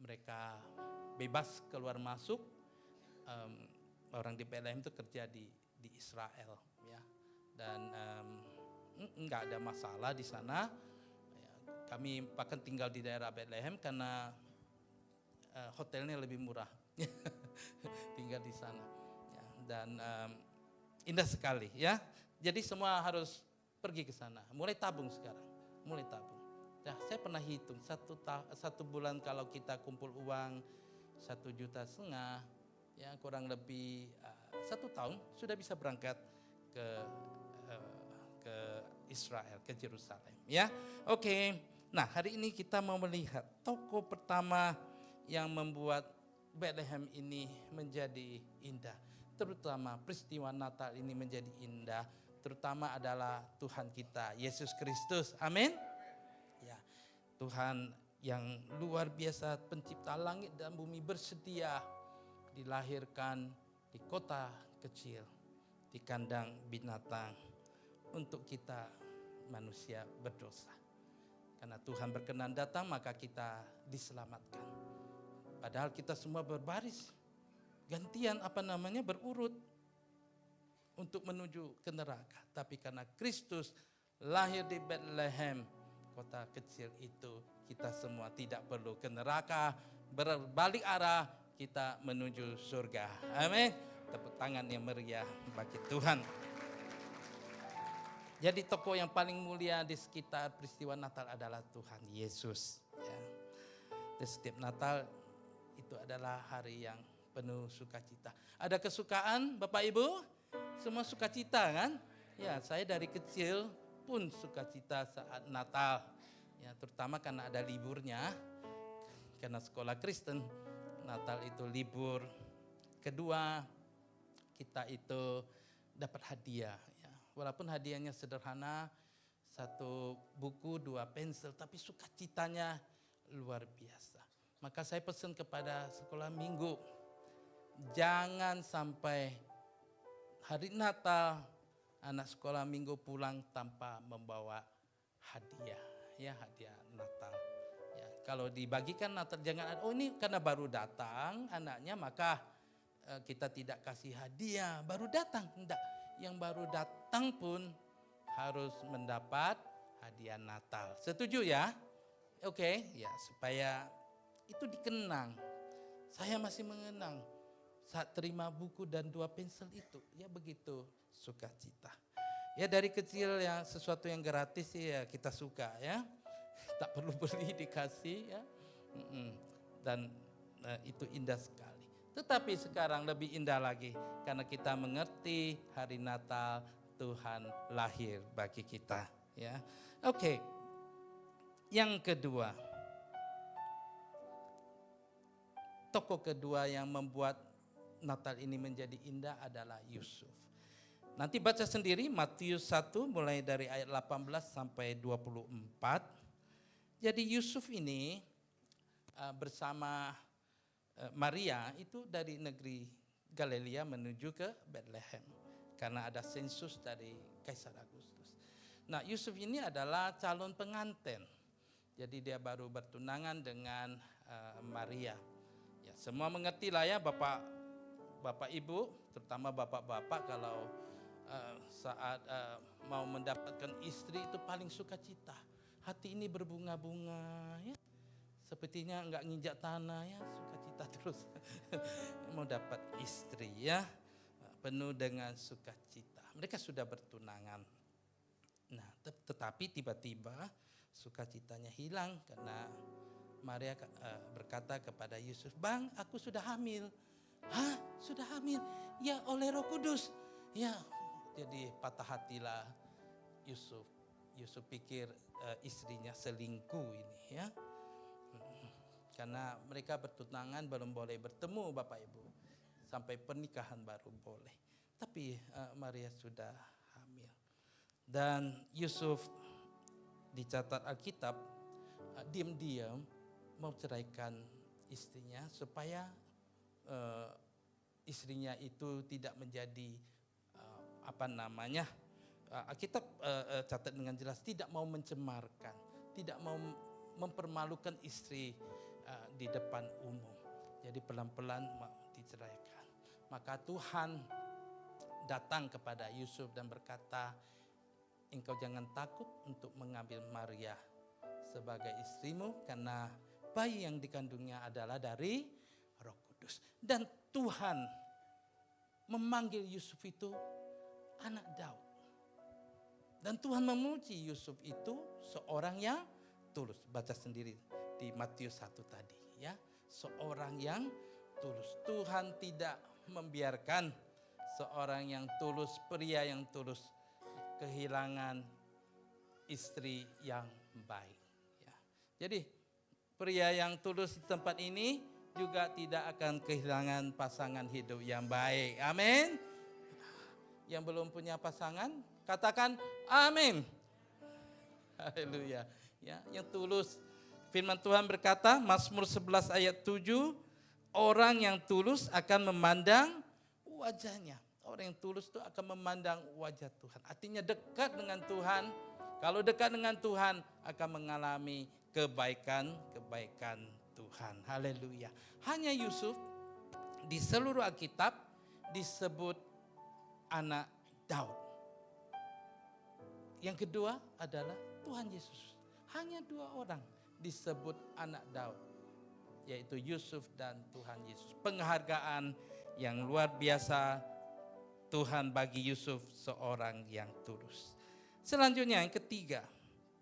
Mereka bebas keluar masuk. Orang di Bethlehem itu kerja di Israel, ya. Dan enggak ada masalah di sana. Ya, kami bahkan tinggal di daerah Bethlehem karena hotelnya lebih murah. Tinggal di sana. Ya, dan indah sekali, ya. Jadi semua harus pergi ke sana. Mulai tabung sekarang, mulai tabung. Nah, saya pernah hitung satu bulan kalau kita kumpul uang 1,5 juta, ya kurang lebih 1 tahun sudah bisa berangkat ke Israel, ke Yerusalem. Ya, oke. Nah, hari ini kita mau melihat tokoh pertama yang membuat Bethlehem ini menjadi indah, terutama peristiwa Natal ini menjadi indah, terutama adalah Tuhan kita Yesus Kristus. Amin. Tuhan yang luar biasa, pencipta langit dan bumi, bersedia dilahirkan di kota kecil, di kandang binatang untuk kita manusia berdosa. Karena Tuhan berkenan datang, maka kita diselamatkan. Padahal kita semua berbaris, gantian berurut untuk menuju ke neraka. Tapi karena Kristus lahir di Bethlehem, kota kecil itu, kita semua tidak perlu ke neraka, berbalik arah kita menuju surga. Amin. Tepuk tangan yang meriah bagi Tuhan. Jadi tokoh yang paling mulia di sekitar peristiwa Natal adalah Tuhan Yesus. Ya. Di setiap Natal itu adalah hari yang penuh sukacita. Ada kesukaan Bapak Ibu? Semua sukacita kan? Ya, saya dari kecil pun sukacita saat Natal, ya terutama karena ada liburnya, karena sekolah Kristen Natal itu libur. Kedua, kita itu dapat hadiah, ya. Walaupun hadiahnya sederhana, 1 buku, 2 pensil, tapi sukacitanya luar biasa. Maka saya pesan kepada sekolah minggu, jangan sampai hari Natal anak sekolah minggu pulang tanpa membawa hadiah, ya hadiah Natal. Ya, kalau dibagikan Natal jangan ini karena baru datang anaknya maka kita tidak kasih hadiah, baru datang. Enggak, yang baru datang pun harus mendapat hadiah Natal. Setuju ya? Oke, ya supaya itu dikenang. Saya masih mengenang saat terima buku dan 2 pensel itu. Ya begitu sukacita. Ya dari kecil yang sesuatu yang gratis ya kita suka ya. Tak perlu beli, dikasih ya. Dan itu indah sekali. Tetapi sekarang lebih indah lagi karena kita mengerti hari Natal Tuhan lahir bagi kita ya. Oke. Yang kedua, tokoh kedua yang membuat Natal ini menjadi indah adalah Yusuf. Nanti baca sendiri Matius 1 mulai dari ayat 18 sampai 24. Jadi Yusuf ini bersama Maria itu dari negeri Galilea menuju ke Bethlehem. Karena ada sensus dari Kaisar Agustus. Nah Yusuf ini adalah calon pengantin. Jadi dia baru bertunangan dengan Maria. Ya, semua mengerti lah ya bapak ibu, terutama bapak-bapak kalau saat mau mendapatkan istri itu paling sukacita. Hati ini berbunga-bunga ya. Sepertinya enggak nginjak tanah ya, sukacita terus. Mau dapat istri ya, penuh dengan sukacita. Mereka sudah bertunangan. Nah, tetapi tiba-tiba sukacitanya hilang karena Maria berkata kepada Yusuf, "Bang, aku sudah hamil." "Hah, sudah hamil?" "Ya, oleh Roh Kudus." Ya, jadi patah hatilah Yusuf. Yusuf pikir istrinya selingkuh ini ya. Karena mereka bertunangan belum boleh bertemu Bapak Ibu. Sampai pernikahan baru boleh. Tapi Maria sudah hamil. Dan Yusuf dicatat Alkitab diam-diam mau ceraikan istrinya supaya istrinya itu tidak menjadi Alkitab catat dengan jelas tidak mau mencemarkan, tidak mau mempermalukan istri di depan umum. Jadi pelan-pelan mau diceraikan. Maka Tuhan datang kepada Yusuf dan berkata, "Engkau jangan takut untuk mengambil Maria sebagai istrimu karena bayi yang dikandungnya adalah dari Roh Kudus." Dan Tuhan memanggil Yusuf itu anak Daud. Dan Tuhan memuji Yusuf itu seorang yang tulus. Baca sendiri di Matius 1 tadi ya. Seorang yang tulus. Tuhan tidak membiarkan seorang yang tulus, pria yang tulus kehilangan istri yang baik ya. Jadi pria yang tulus di tempat ini juga tidak akan kehilangan pasangan hidup yang baik. Amin. Yang belum punya pasangan katakan amin. Haleluya. Ya, yang tulus. Firman Tuhan berkata, Mazmur 11 ayat 7, orang yang tulus akan memandang wajahnya. Orang yang tulus itu akan memandang wajah Tuhan. Artinya dekat dengan Tuhan. Kalau dekat dengan Tuhan akan mengalami kebaikan Tuhan. Haleluya. Hanya Yusuf di seluruh Alkitab disebut anak Daud. Yang kedua adalah Tuhan Yesus. Hanya 2 orang disebut anak Daud, yaitu Yusuf dan Tuhan Yesus. Penghargaan yang luar biasa Tuhan bagi Yusuf, seorang yang tulus. Selanjutnya yang ketiga,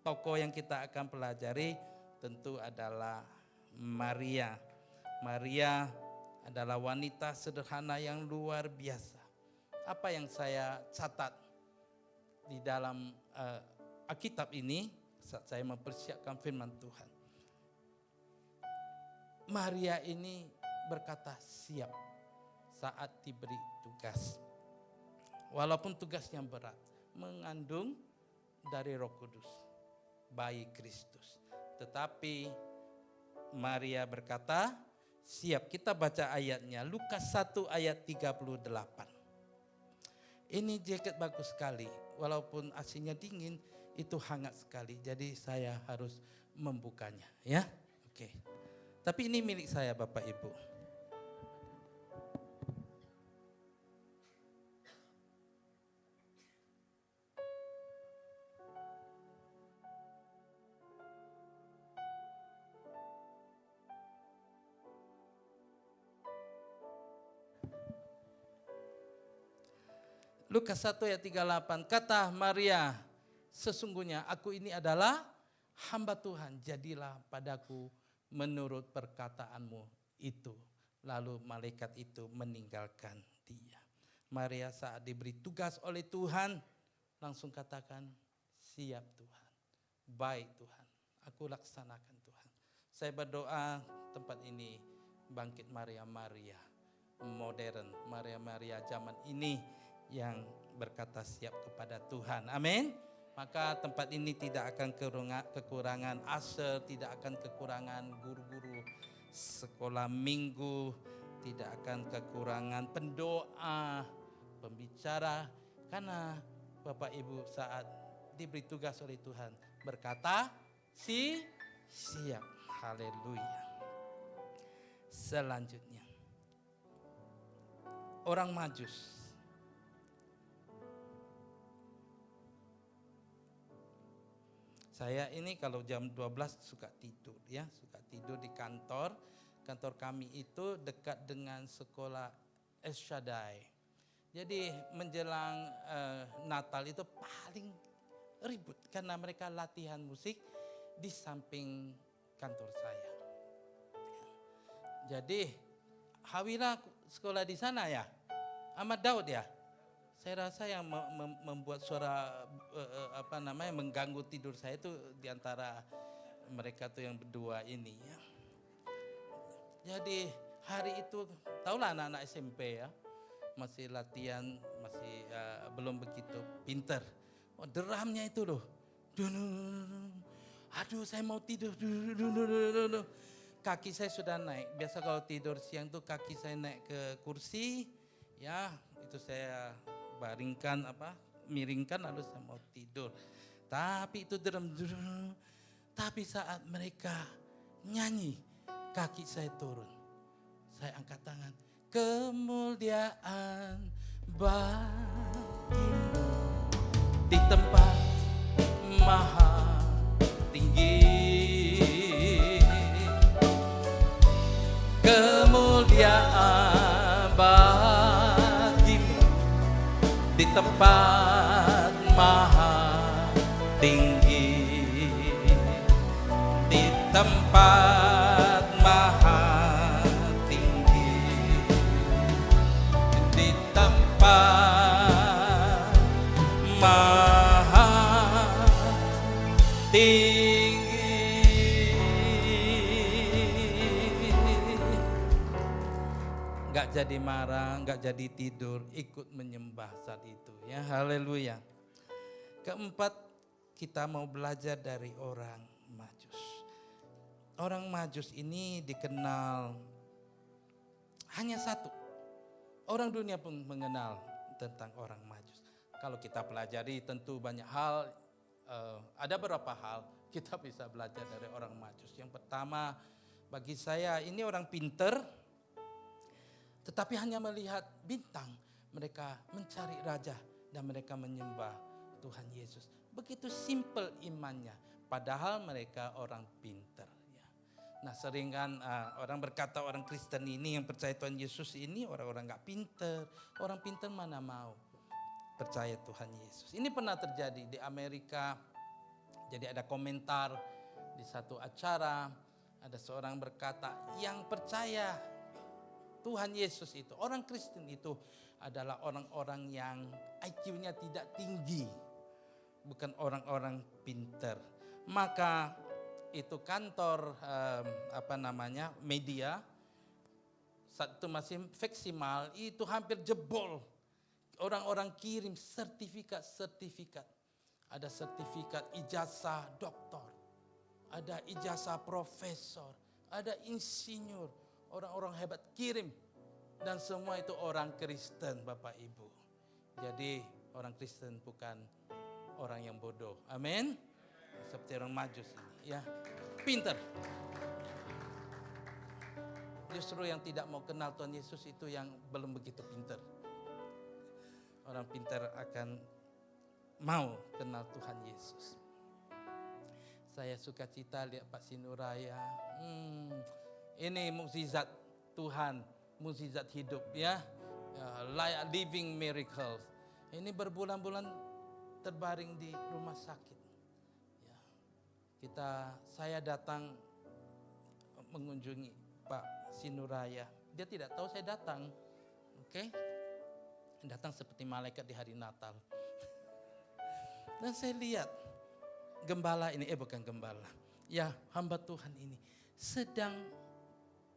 tokoh yang kita akan pelajari tentu adalah Maria. Maria adalah wanita sederhana yang luar biasa. Apa yang saya catat di dalam Alkitab ini saat saya mempersiapkan firman Tuhan. Maria ini berkata siap saat diberi tugas. Walaupun tugasnya berat, mengandung dari Roh Kudus, bayi Kristus. Tetapi Maria berkata siap. Kita baca ayatnya, Lukas 1 ayat 38. Ini jaket bagus sekali, walaupun AC-nya dingin, itu hangat sekali. Jadi saya harus membukanya, ya. Oke. Tapi ini milik saya Bapak Ibu. Lukas 1 ayat 38, kata Maria, sesungguhnya aku ini adalah hamba Tuhan, jadilah padaku menurut perkataanmu itu. Lalu malaikat itu meninggalkan dia. Maria saat diberi tugas oleh Tuhan, langsung katakan, siap Tuhan, baik Tuhan, aku laksanakan Tuhan. Saya berdoa tempat ini bangkit Maria-Maria modern, Maria-Maria zaman ini yang berkata siap kepada Tuhan. Amin. Maka tempat ini tidak akan kekurangan usher, tidak akan kekurangan guru-guru sekolah minggu, tidak akan kekurangan pendoa, pembicara, karena Bapak Ibu saat diberi tugas oleh Tuhan berkata siap. Haleluya. Selanjutnya, orang Majus. Saya ini kalau jam 12 suka tidur ya, suka tidur di kantor. Kantor kami itu dekat dengan sekolah Es Shaddai. Jadi menjelang Natal itu paling ribut karena mereka latihan musik di samping kantor saya. Jadi Hawira sekolah di sana ya, Ahmad Daud ya. Saya rasa yang membuat suara mengganggu tidur saya itu diantara mereka tuh yang berdua ini ya. Jadi hari itu tahulah anak-anak SMP ya, masih latihan, masih belum begitu pinter. Oh, drumnya itu loh, aduh saya mau tidur, kaki saya sudah naik. Biasa kalau tidur siang tuh kaki saya naik ke kursi, ya itu saya miringkan lalu saya mau tidur. Tapi itu drum. Tapi saat mereka nyanyi, kaki saya turun. Saya angkat tangan. Kemuliaan bagimu di tempat maha tinggi. Kemuliaan bagimu di tempat maha tinggi, di tempat maha tinggi, di tempat maha tinggi. Enggak jadi marah, enggak jadi tidur, ikut menyembah saat itu ya. Haleluya. Keempat, kita mau belajar dari orang Majus. Orang Majus ini dikenal hanya satu. Orang dunia pun mengenal tentang orang Majus. Kalau kita pelajari tentu banyak hal, ada beberapa hal kita bisa belajar dari orang Majus. Yang pertama, bagi saya ini orang pinter, tetapi hanya melihat bintang, mereka mencari raja dan mereka menyembah Tuhan Yesus. Begitu simple imannya, padahal mereka orang pinter. Ya. Nah sering kan orang berkata orang Kristen ini yang percaya Tuhan Yesus ini orang-orang gak pinter. Orang pinter mana mau percaya Tuhan Yesus. Ini pernah terjadi di Amerika. Jadi ada komentar di satu acara, ada seorang berkata yang percaya Tuhan Yesus itu, orang Kristen itu adalah orang-orang yang IQ-nya tidak tinggi, bukan orang-orang pinter. Maka itu kantor media saat itu masih Veximal itu hampir jebol. Orang-orang kirim sertifikat. Ada sertifikat ijazah doktor, ada ijazah profesor, ada insinyur. Orang-orang hebat kirim. Dan semua itu orang Kristen Bapak Ibu. Jadi orang Kristen bukan orang yang bodoh. Amin. Seperti orang Majus ini ya. Pinter. Justru yang tidak mau kenal Tuhan Yesus itu yang belum begitu pinter. Orang pinter akan mau kenal Tuhan Yesus. Saya suka cita lihat Pak Sinuraya. Ini mukjizat Tuhan, mukjizat hidup ya, living miracles. Ini berbulan-bulan terbaring di rumah sakit. Ya. Saya datang mengunjungi Pak Sinuraya. Dia tidak tahu saya datang. Oke? Datang seperti malaikat di hari Natal. Dan saya lihat gembala ini, bukan gembala. Ya, hamba Tuhan ini sedang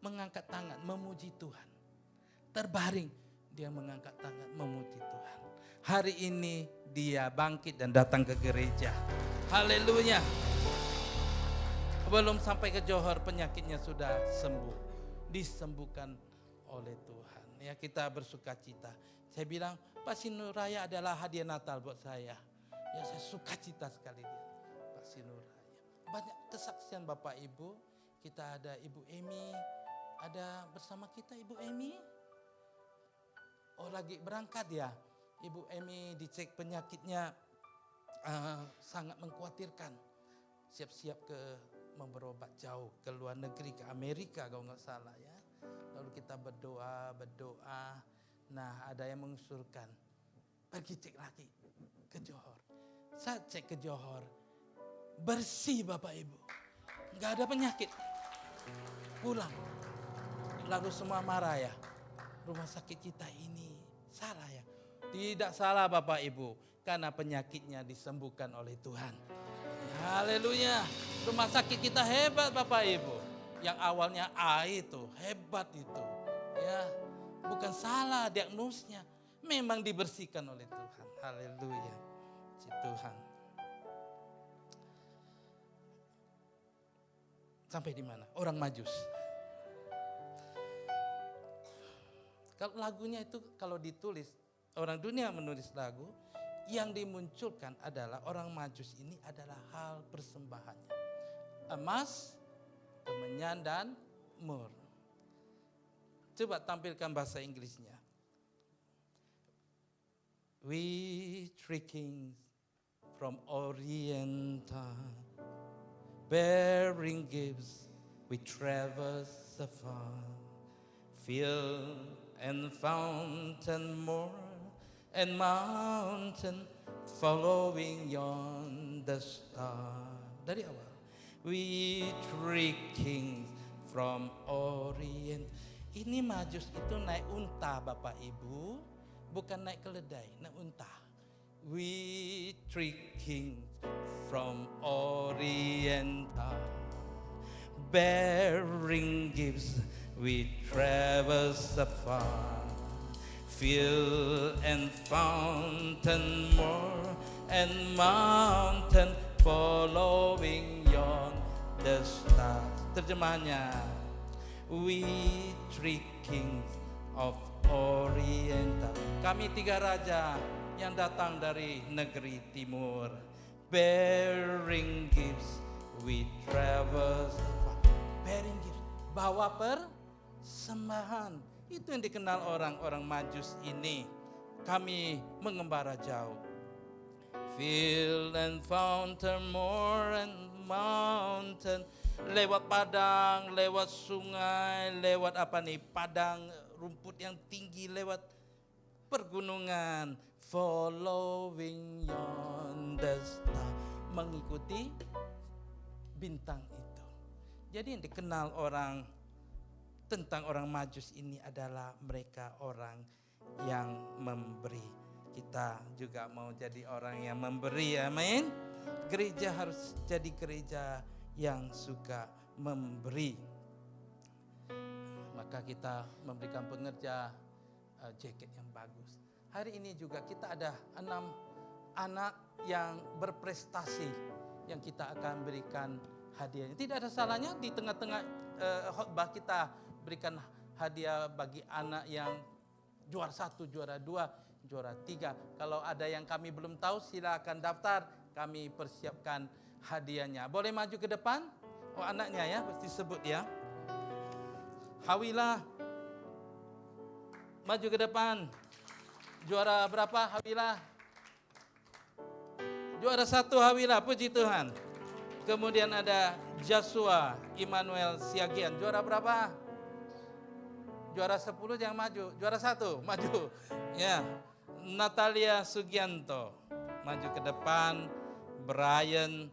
mengangkat tangan memuji Tuhan. Terbaring dia mengangkat tangan memuji Tuhan. Hari ini dia bangkit dan datang ke gereja. Haleluya. Belum sampai ke Johor penyakitnya sudah sembuh. Disembuhkan oleh Tuhan. Ya, kita bersuka cita. Saya bilang, Pak Sinuraya adalah hadiah Natal buat saya. Ya, saya suka cita sekali dia, Pak Sinuraya. Banyak kesaksian Bapak Ibu. Kita ada Ibu Emi, ada bersama kita Ibu Emi. Oh, lagi berangkat ya. Ibu Emi dicek penyakitnya sangat mengkhawatirkan. Siap-siap berobat jauh ke luar negeri, ke Amerika kalau nggak salah ya. Lalu kita berdoa. Nah, ada yang mengusulkan pergi cek lagi ke Johor. Saya cek ke Johor, bersih Bapak Ibu, nggak ada penyakit. Pulang, lalu semua marah ya. Rumah sakit kita ini salah ya. Tidak salah Bapak Ibu, karena penyakitnya disembuhkan oleh Tuhan. Haleluya. Rumah sakit kita hebat Bapak Ibu. Yang awalnya A itu hebat itu. Ya, bukan salah diagnosnya. Memang dibersihkan oleh Tuhan. Haleluya. Si Tuhan. Sampai di mana? Orang Majus. Kalau lagunya itu kalau ditulis, orang dunia menulis lagu, yang dimunculkan adalah orang Majus ini adalah hal persembahannya. Emas, kemenyan dan mur. Coba tampilkan bahasa Inggrisnya. We three kings from Orient, bearing gifts, we traverse afar, field and fountain, moor and mountain, following yonder star. Dari awal. We three kings from Orient. Ini Majus itu naik unta Bapak Ibu, bukan naik keledai, naik unta. We three kings from Orient, bearing gifts, we traverse afar, field and fountain, moor and mountain, following the stars. Terjemahannya, we three kings of Oriental. Kami tiga raja yang datang dari negeri timur. Bearing gifts, we traverse. Bearing gifts, bawa persembahan. Itu yang dikenal orang-orang Majus ini. Kami mengembara jauh. Field and fountain, moor and mountain, lewat padang, lewat sungai, lewat padang rumput yang tinggi, lewat pergunungan, following yonder star, mengikuti bintang itu. Jadi yang dikenal orang tentang orang Majus ini adalah mereka orang yang memberi. Kita juga mau jadi orang yang memberi, amin. Gereja harus jadi gereja yang suka memberi. Maka kita memberikan pengerja jaket yang bagus. Hari ini juga kita ada 6 anak yang berprestasi yang kita akan berikan hadiahnya. Tidak ada salahnya di tengah-tengah khotbah kita berikan hadiah bagi anak yang juara 1, juara 2, juara 3. Kalau ada yang kami belum tahu, silakan daftar. Kami persiapkan hadiahnya. Boleh maju ke depan? Oh, anaknya ya, pasti sebut ya. Hawilah. Maju ke depan. Juara berapa Hawilah? Juara 1 Hawilah, puji Tuhan. Kemudian ada Joshua Immanuel Siagian. Juara berapa? Juara 10 jangan maju. Juara 1 maju. Ya. Natalia Sugianto maju ke depan. Brian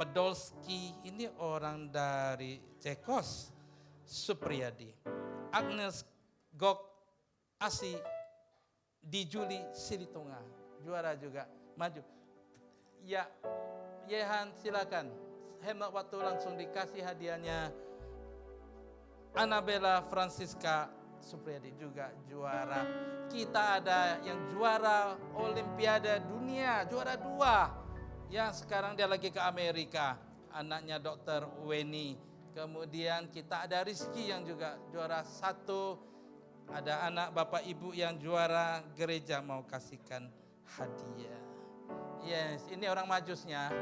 Podolski, ini orang dari Cekos. Supriyadi. Agnes Gok Asi di Juli Silitonga, juara juga, maju. Ya, Yehan silakan. Hemat waktu langsung dikasih hadiahnya. Annabella Francisca Supriyadi juga juara. Kita ada yang juara Olimpiade Dunia, juara 2. Yang sekarang dia lagi ke Amerika, anaknya Dr. Weni. Kemudian kita ada Rizky yang juga juara 1. Ada anak bapak ibu yang juara, gereja mau kasihkan hadiah. Yes, ini orang majusnya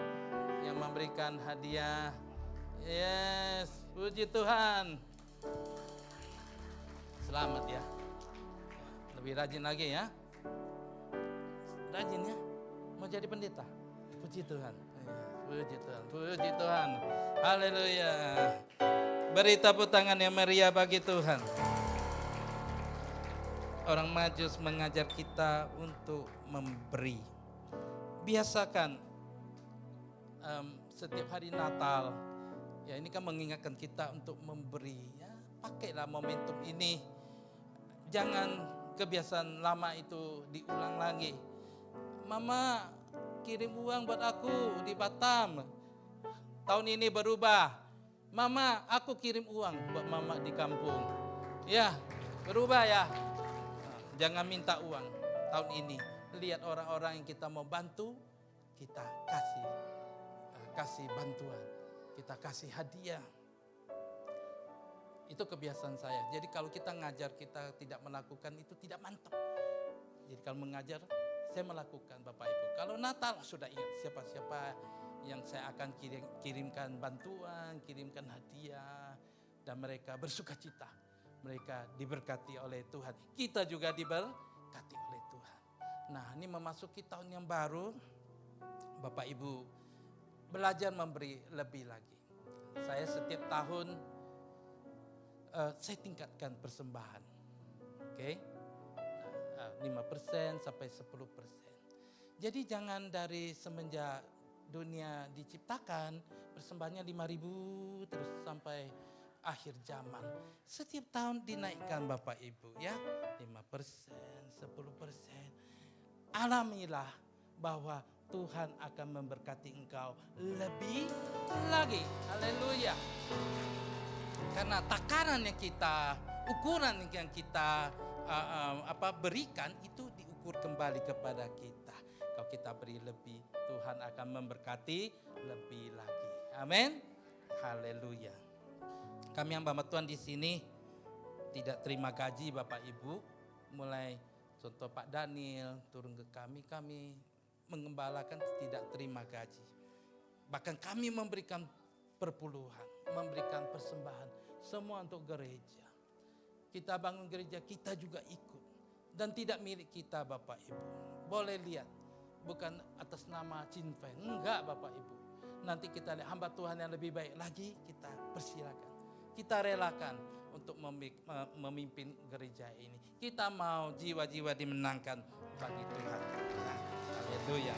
yang memberikan hadiah. Yes, puji Tuhan. Selamat ya. Lebih rajin lagi ya. Rajin ya. Mau jadi pendeta. Puji Tuhan. Puji Tuhan. Puji Tuhan. Haleluya. Beri tepuk tangan yang meriah bagi Tuhan. Orang Majus mengajar kita untuk memberi. Biasakan setiap hari Natal, ya ini kan mengingatkan kita untuk memberi. Ya, pakailah momentum ini. Jangan kebiasaan lama itu diulang lagi. Mama kirim uang buat aku di Batam. Tahun ini berubah. Mama, aku kirim uang buat mama di kampung. Ya, berubah ya. Jangan minta uang tahun ini. Lihat orang-orang yang kita mau bantu, kita kasih bantuan, kita kasih hadiah. Itu kebiasaan saya. Jadi kalau kita ngajar, kita tidak melakukan, itu tidak mantap. Jadi kalau mengajar, saya melakukan Bapak Ibu. Kalau Natal sudah ingat siapa-siapa yang saya akan kirimkan bantuan, kirimkan hadiah, dan mereka bersuka cita. Mereka diberkati oleh Tuhan. Kita juga diberkati oleh Tuhan. Nah, ini memasuki tahun yang baru. Bapak Ibu belajar memberi lebih lagi. Saya setiap tahun saya tingkatkan persembahan. Oke? 5% sampai 10%. Jadi jangan dari semenjak dunia diciptakan persembahannya 5.000 terus sampai akhir zaman. Setiap tahun dinaikkan Bapak Ibu ya. 5%, 10%. Alamilah bahwa Tuhan akan memberkati engkau lebih lagi. Haleluya. Karena takaran yang kita, ukuran yang kita berikan itu diukur kembali kepada kita. Kalau kita beri lebih, Tuhan akan memberkati lebih lagi. Amin. Haleluya. Kami hamba Tuhan di sini tidak terima gaji Bapak Ibu. Mulai contoh Pak Daniel turun ke kami mengembalakan tidak terima gaji. Bahkan kami memberikan perpuluhan, memberikan persembahan semua untuk gereja. Kita bangun gereja, kita juga ikut. Dan tidak milik kita Bapak Ibu. Boleh lihat, bukan atas nama Cinfen. Enggak Bapak Ibu. Nanti kita lihat hamba Tuhan yang lebih baik lagi, kita persilakan. Kita relakan untuk memimpin gereja ini. Kita mau jiwa-jiwa dimenangkan bagi Tuhan. Nah, haleluya.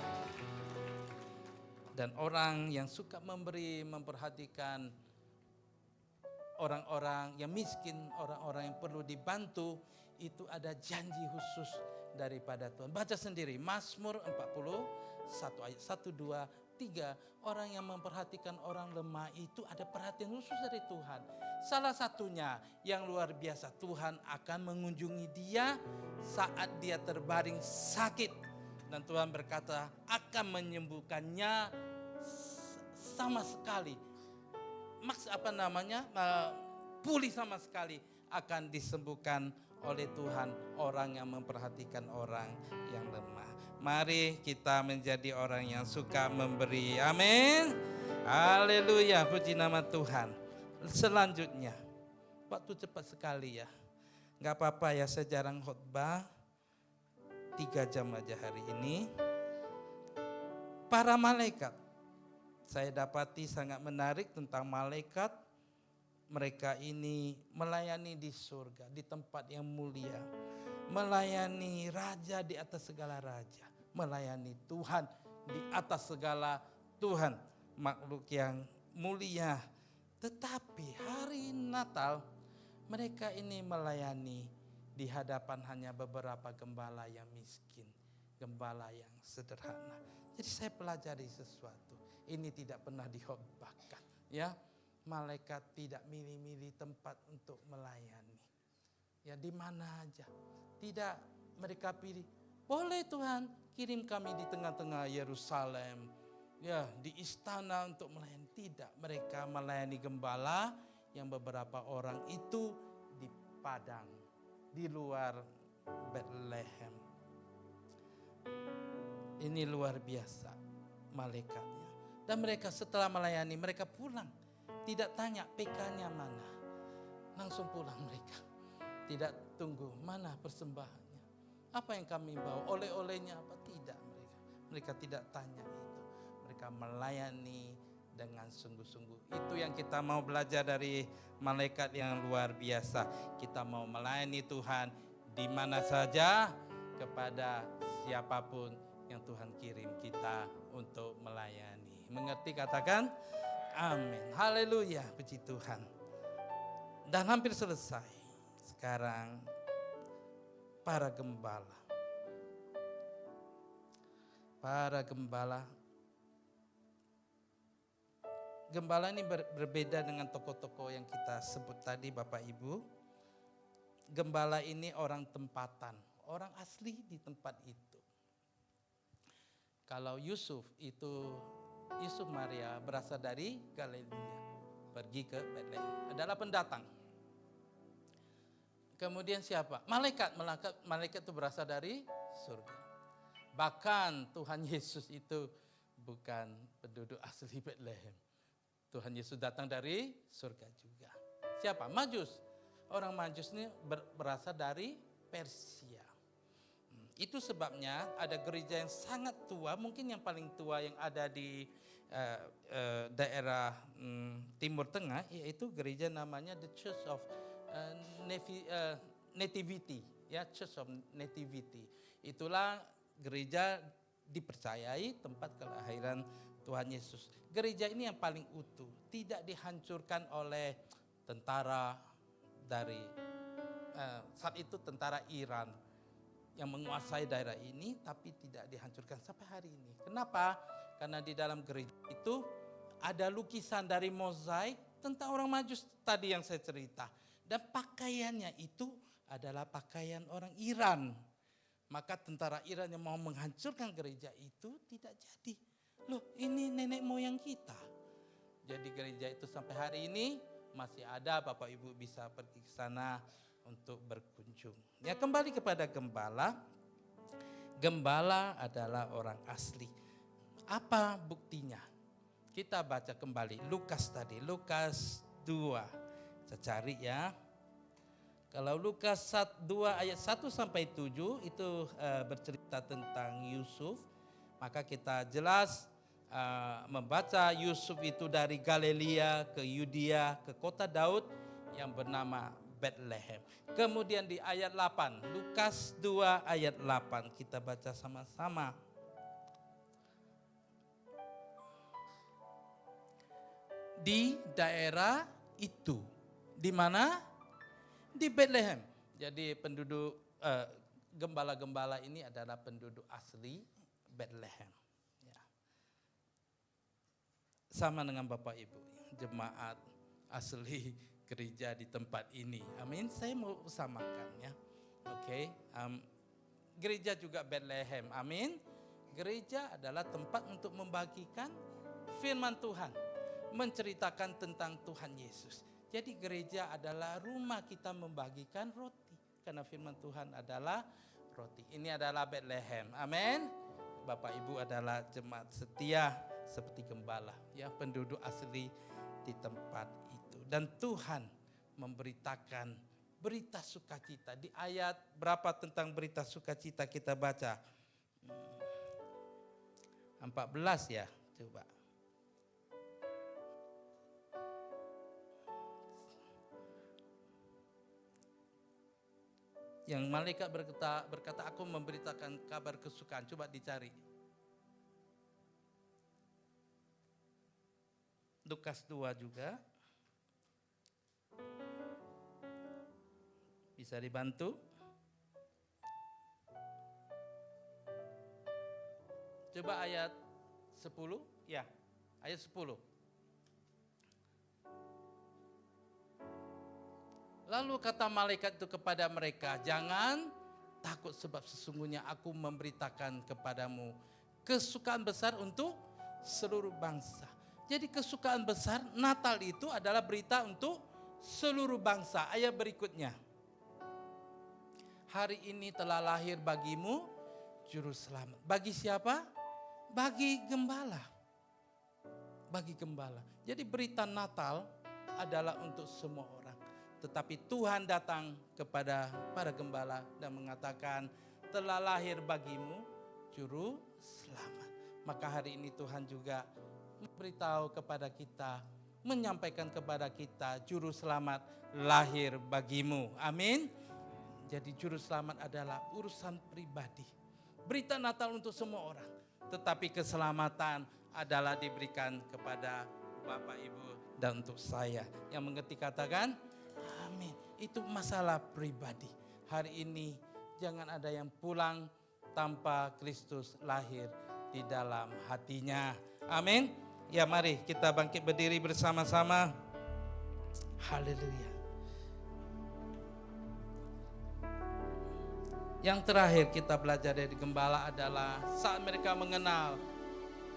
Dan orang yang suka memberi, memperhatikan orang-orang yang miskin, orang-orang yang perlu dibantu, itu ada janji khusus daripada Tuhan. Baca sendiri Mazmur 41 ayat 1, 2, 3. Orang yang memperhatikan orang lemah itu ada perhatian khusus dari Tuhan. Salah satunya yang luar biasa, Tuhan akan mengunjungi dia saat dia terbaring sakit. Dan Tuhan berkata akan menyembuhkannya sama sekali. Pulih sama sekali akan disembuhkan oleh Tuhan orang yang memperhatikan orang yang lemah. Mari kita menjadi orang yang suka memberi. Amin. Haleluya, puji nama Tuhan. Selanjutnya, waktu cepat sekali ya. Gak apa-apa ya, saya jarang khotbah. 3 jam aja hari ini. Para malaikat, saya dapati sangat menarik tentang malaikat. Mereka ini melayani di surga, di tempat yang mulia. melayani raja di atas segala raja, melayani Tuhan di atas segala Tuhan, makhluk yang mulia. Tetapi hari Natal mereka ini melayani di hadapan hanya beberapa gembala yang miskin, gembala yang sederhana. Jadi saya pelajari sesuatu, ini tidak pernah dikhotbahkan, ya. Malaikat tidak milih-milih tempat untuk melayani. Ya di mana aja. Tidak mereka pilih, boleh Tuhan kirim kami di tengah-tengah Yerusalem, ya di istana untuk melayani. Tidak, mereka melayani gembala yang beberapa orang itu di padang, di luar Bethlehem. Ini luar biasa malaikatnya. Dan mereka setelah melayani, mereka pulang. Tidak tanya PK-nya mana. Langsung pulang mereka. Tidak tunggu mana persembahannya. Apa yang kami bawa, oleh-olehnya apa? Tidak mereka. Mereka tidak tanya itu. Mereka melayani dengan sungguh-sungguh. Itu yang kita mau belajar dari malaikat yang luar biasa. Kita mau melayani Tuhan di mana saja, kepada siapapun yang Tuhan kirim kita untuk melayani. Mengerti, katakan amin. Haleluya, puji Tuhan. Dan hampir selesai. Sekarang para gembala. Para gembala. Gembala ini berbeda dengan tokoh-tokoh yang kita sebut tadi Bapak Ibu. Gembala ini orang tempatan, orang asli di tempat itu. Kalau Yusuf Maria berasal dari Galilea, pergi ke Bethlehem, adalah pendatang. Kemudian siapa? Malaikat itu berasal dari surga. Bahkan Tuhan Yesus itu bukan penduduk asli Bethlehem. Tuhan Yesus datang dari surga juga. Siapa? Majus. Orang Majus ini berasal dari Persia. Itu sebabnya ada gereja yang sangat tua, mungkin yang paling tua yang ada di daerah Timur Tengah, yaitu gereja namanya The Church of Nativity, ya, Church of Nativity. Itulah gereja dipercayai tempat kelahiran Tuhan Yesus. Gereja ini yang paling utuh, tidak dihancurkan oleh tentara dari saat itu tentara Iran yang menguasai daerah ini, tapi tidak dihancurkan sampai hari ini. Kenapa? Karena di dalam gereja itu ada lukisan dari mozaik tentang orang Majus tadi yang saya cerita. Dan pakaiannya itu adalah pakaian orang Iran. Maka tentara Iran yang mau menghancurkan gereja itu tidak jadi. Loh, ini nenek moyang kita. Jadi gereja itu sampai hari ini masih ada, Bapak Ibu bisa pergi ke sana untuk berkunjung. Ya, kembali kepada gembala. Gembala adalah orang asli. Apa buktinya? Kita baca kembali Lukas tadi, Lukas 2. Saya cari ya. Kalau Lukas 2 ayat 1 sampai 7 itu bercerita tentang Yusuf. Maka kita jelas membaca Yusuf itu dari Galilea ke Yudea ke kota Daud yang bernama Bethlehem. Kemudian di ayat 8, Lukas 2 ayat 8 kita baca sama-sama. Di daerah itu, di mana? Di Bethlehem. Jadi penduduk gembala-gembala ini adalah penduduk asli Bethlehem. Ya. Sama dengan Bapak Ibu, jemaat asli gereja di tempat ini. Amin. Saya mau samakan ya. Oke. Gereja juga Bethlehem. Amin. Gereja adalah tempat untuk membagikan firman Tuhan, menceritakan tentang Tuhan Yesus. Jadi gereja adalah rumah kita membagikan roti. Karena firman Tuhan adalah roti. Ini adalah Bethlehem. Amin. Bapak Ibu adalah jemaat setia seperti gembala. Ya, penduduk asli di tempat itu. Dan Tuhan memberitakan berita sukacita. Di ayat berapa tentang berita sukacita kita baca? 14 ya, coba. Yang malaikat berkata, aku memberitakan kabar kesukaan. Coba dicari. Lukas 2 juga. Bisa dibantu? Coba ayat 10. Ya, ayat 10. Lalu kata malaikat itu kepada mereka, jangan takut sebab sesungguhnya aku memberitakan kepadamu kesukaan besar untuk seluruh bangsa. Jadi kesukaan besar Natal itu adalah berita untuk seluruh bangsa. Ayat berikutnya. Hari ini telah lahir bagimu juru selamat. Bagi siapa? Bagi gembala. Bagi gembala. Jadi berita Natal adalah untuk semua orang. Tetapi Tuhan datang kepada para gembala dan mengatakan, telah lahir bagimu juru selamat. Maka hari ini Tuhan juga memberitahu kepada kita, menyampaikan kepada kita, juru selamat lahir bagimu. Amin. Jadi juru selamat adalah urusan pribadi. Berita Natal untuk semua orang. Tetapi keselamatan adalah diberikan kepada Bapak Ibu dan untuk saya. Yang mengerti katakan, amin. Itu masalah pribadi. Hari ini jangan ada yang pulang tanpa Kristus lahir di dalam hatinya. Amin. Ya mari kita bangkit berdiri bersama-sama. Haleluya. Yang terakhir kita belajar dari gembala adalah saat mereka mengenal,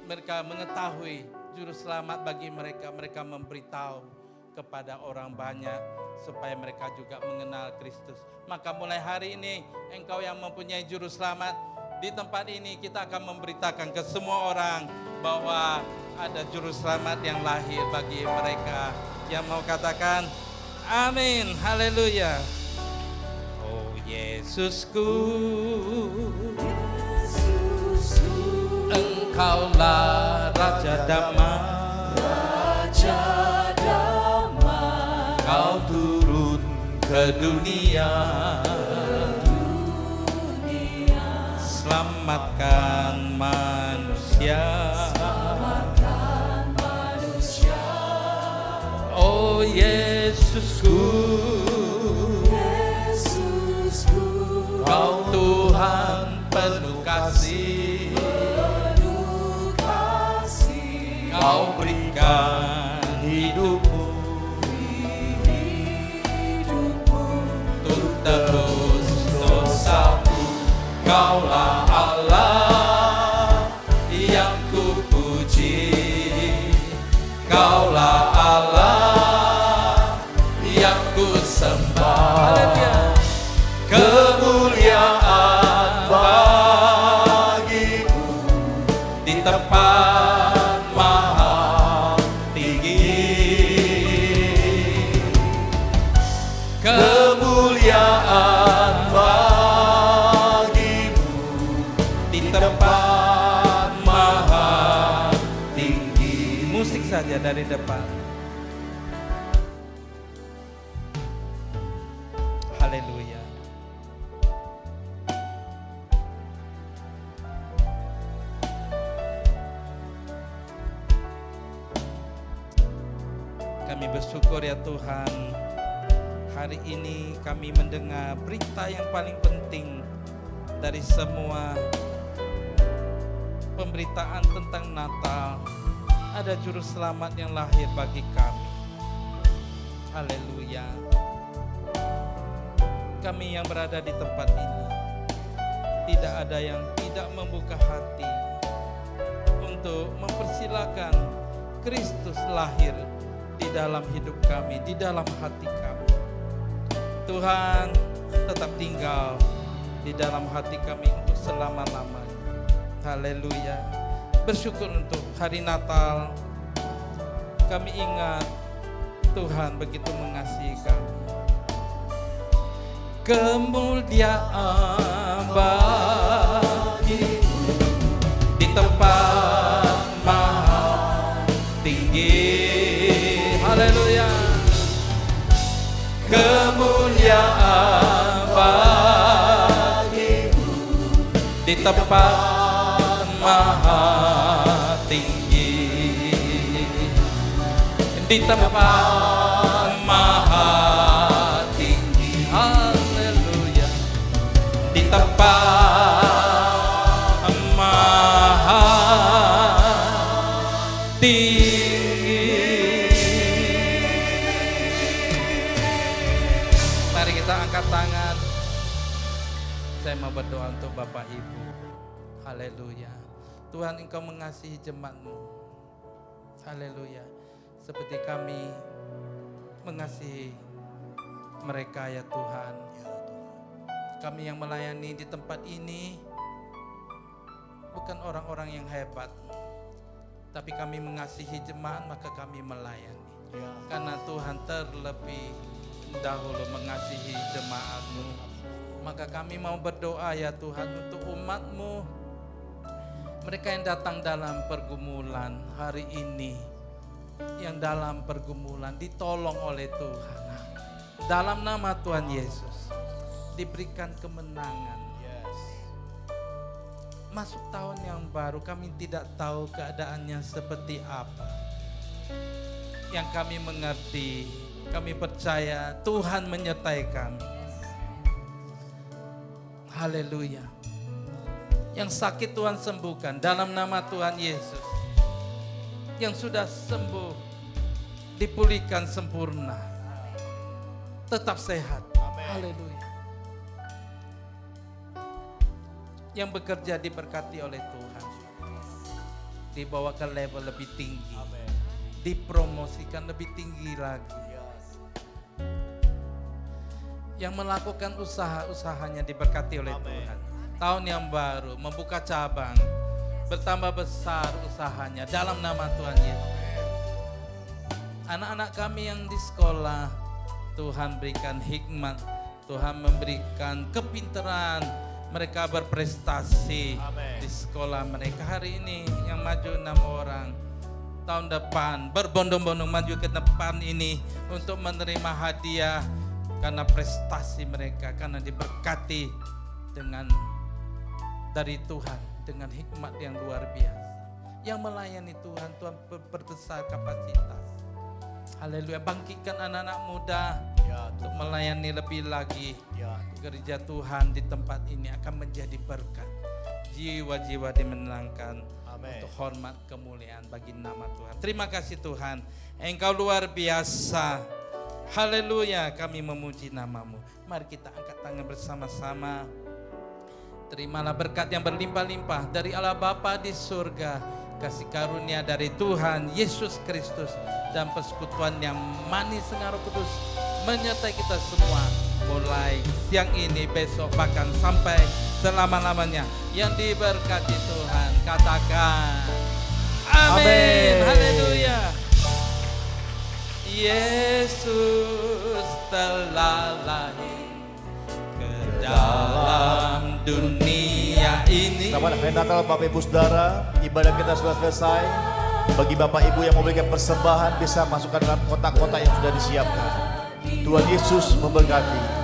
mereka mengetahui juru selamat bagi mereka, mereka memberitahu kepada orang banyak supaya mereka juga mengenal Kristus. Maka mulai hari ini engkau yang mempunyai juru selamat, di tempat ini kita akan memberitakan ke semua orang bahwa ada juru selamat yang lahir bagi mereka. Yang mau katakan amin, haleluya. Oh Yesusku, Engkaulah Raja Damai, Kau turun ke dunia, selamatkan manusia. Oh Yesusku, Kau Tuhan penuh kasih, Kau berikan hidupmu untuk tebus dosaku. Kaulah Allah yang kupuji, Kaulah Allah yang kusembah. Kemuliaan bagimu di tempat maha tinggi. Kemuliaan bagimu di tempat maha tinggi. Musik saja dari depan. Haleluya. Kami bersyukur ya Tuhan, hari ini kami mendengar berita yang paling penting dari semua pemberitaan tentang Natal. Ada juru selamat yang lahir bagi kami. Haleluya. Kami yang berada di tempat ini, tidak ada yang tidak membuka hati untuk mempersilakan Kristus lahir di dalam hidup kami, di dalam hati kami. Tuhan tetap tinggal di dalam hati kami untuk selama-lamanya. Haleluya. Bersyukur untuk hari Natal. Kami ingat Tuhan begitu mengasihi kami. Kemuliaan bagimu di tempat maha tinggi. Haleluya. Kemuliaan bagimu di tempat maha tinggi, di tempat maha tinggi, haleluya, di tempat maha tinggi. Mari kita angkat tangan. Saya mau berdoa untuk Bapak Ibu. Haleluya. Tuhan, Engkau mengasihi jemaat-Mu. Haleluya. Seperti kami mengasihi mereka ya Tuhan. Kami yang melayani di tempat ini bukan orang-orang yang hebat, tapi kami mengasihi jemaat, maka kami melayani. Karena Tuhan terlebih dahulu mengasihi jemaat-Mu. Maka kami mau berdoa ya Tuhan untuk umat-Mu, mereka yang datang dalam pergumulan hari ini, yang dalam pergumulan ditolong oleh Tuhan. Dalam nama Tuhan Yesus diberikan kemenangan. Masuk tahun yang baru, kami tidak tahu keadaannya seperti apa. Yang kami mengerti, kami percaya Tuhan menyertai kami. Haleluya. Yang sakit Tuhan sembuhkan dalam nama Tuhan Yesus. Yang sudah sembuh dipulihkan sempurna. Tetap sehat. Haleluya. Yang bekerja diberkati oleh Tuhan. Dibawa ke level lebih tinggi. Dipromosikan lebih tinggi lagi. Yang melakukan usaha-usahanya diberkati oleh Tuhan. Tahun yang baru membuka cabang, bertambah besar usahanya dalam nama Tuhan Yesus. Anak-anak kami yang di sekolah, Tuhan berikan hikmat, Tuhan memberikan kepintaran, mereka berprestasi di sekolah mereka. Hari ini yang maju 6 orang, tahun depan berbondong-bondong maju ke depan ini untuk menerima hadiah karena prestasi mereka, karena diberkati dengan dari Tuhan dengan hikmat yang luar biasa. Yang melayani Tuhan, Tuhan perbesar kapasitas. Haleluya, bangkitkan anak-anak muda untuk melayani lebih lagi. Gereja Tuhan di tempat ini akan menjadi berkat. Jiwa-jiwa dimenangkan untuk hormat kemuliaan bagi nama Tuhan. Terima kasih Tuhan, Engkau luar biasa. Haleluya, kami memuji nama-Mu. Mari kita angkat tangan bersama-sama. Terimalah berkat yang berlimpah-limpah dari Allah Bapa di surga, kasih karunia dari Tuhan Yesus Kristus, dan persekutuan yang manis Roh Kudus menyertai kita semua mulai siang ini, besok, bahkan sampai selama-lamanya. Yang diberkati Tuhan katakan amin. Haleluya. Yesus telah lahir ke dalam dunia ini. Selamat hari Natal Bapak Ibu Saudara. Ibadah kita sudah selesai. Bagi Bapak Ibu yang memberikan persembahan bisa masukkan dalam kotak-kotak yang sudah disiapkan. Tuhan Yesus memberkati.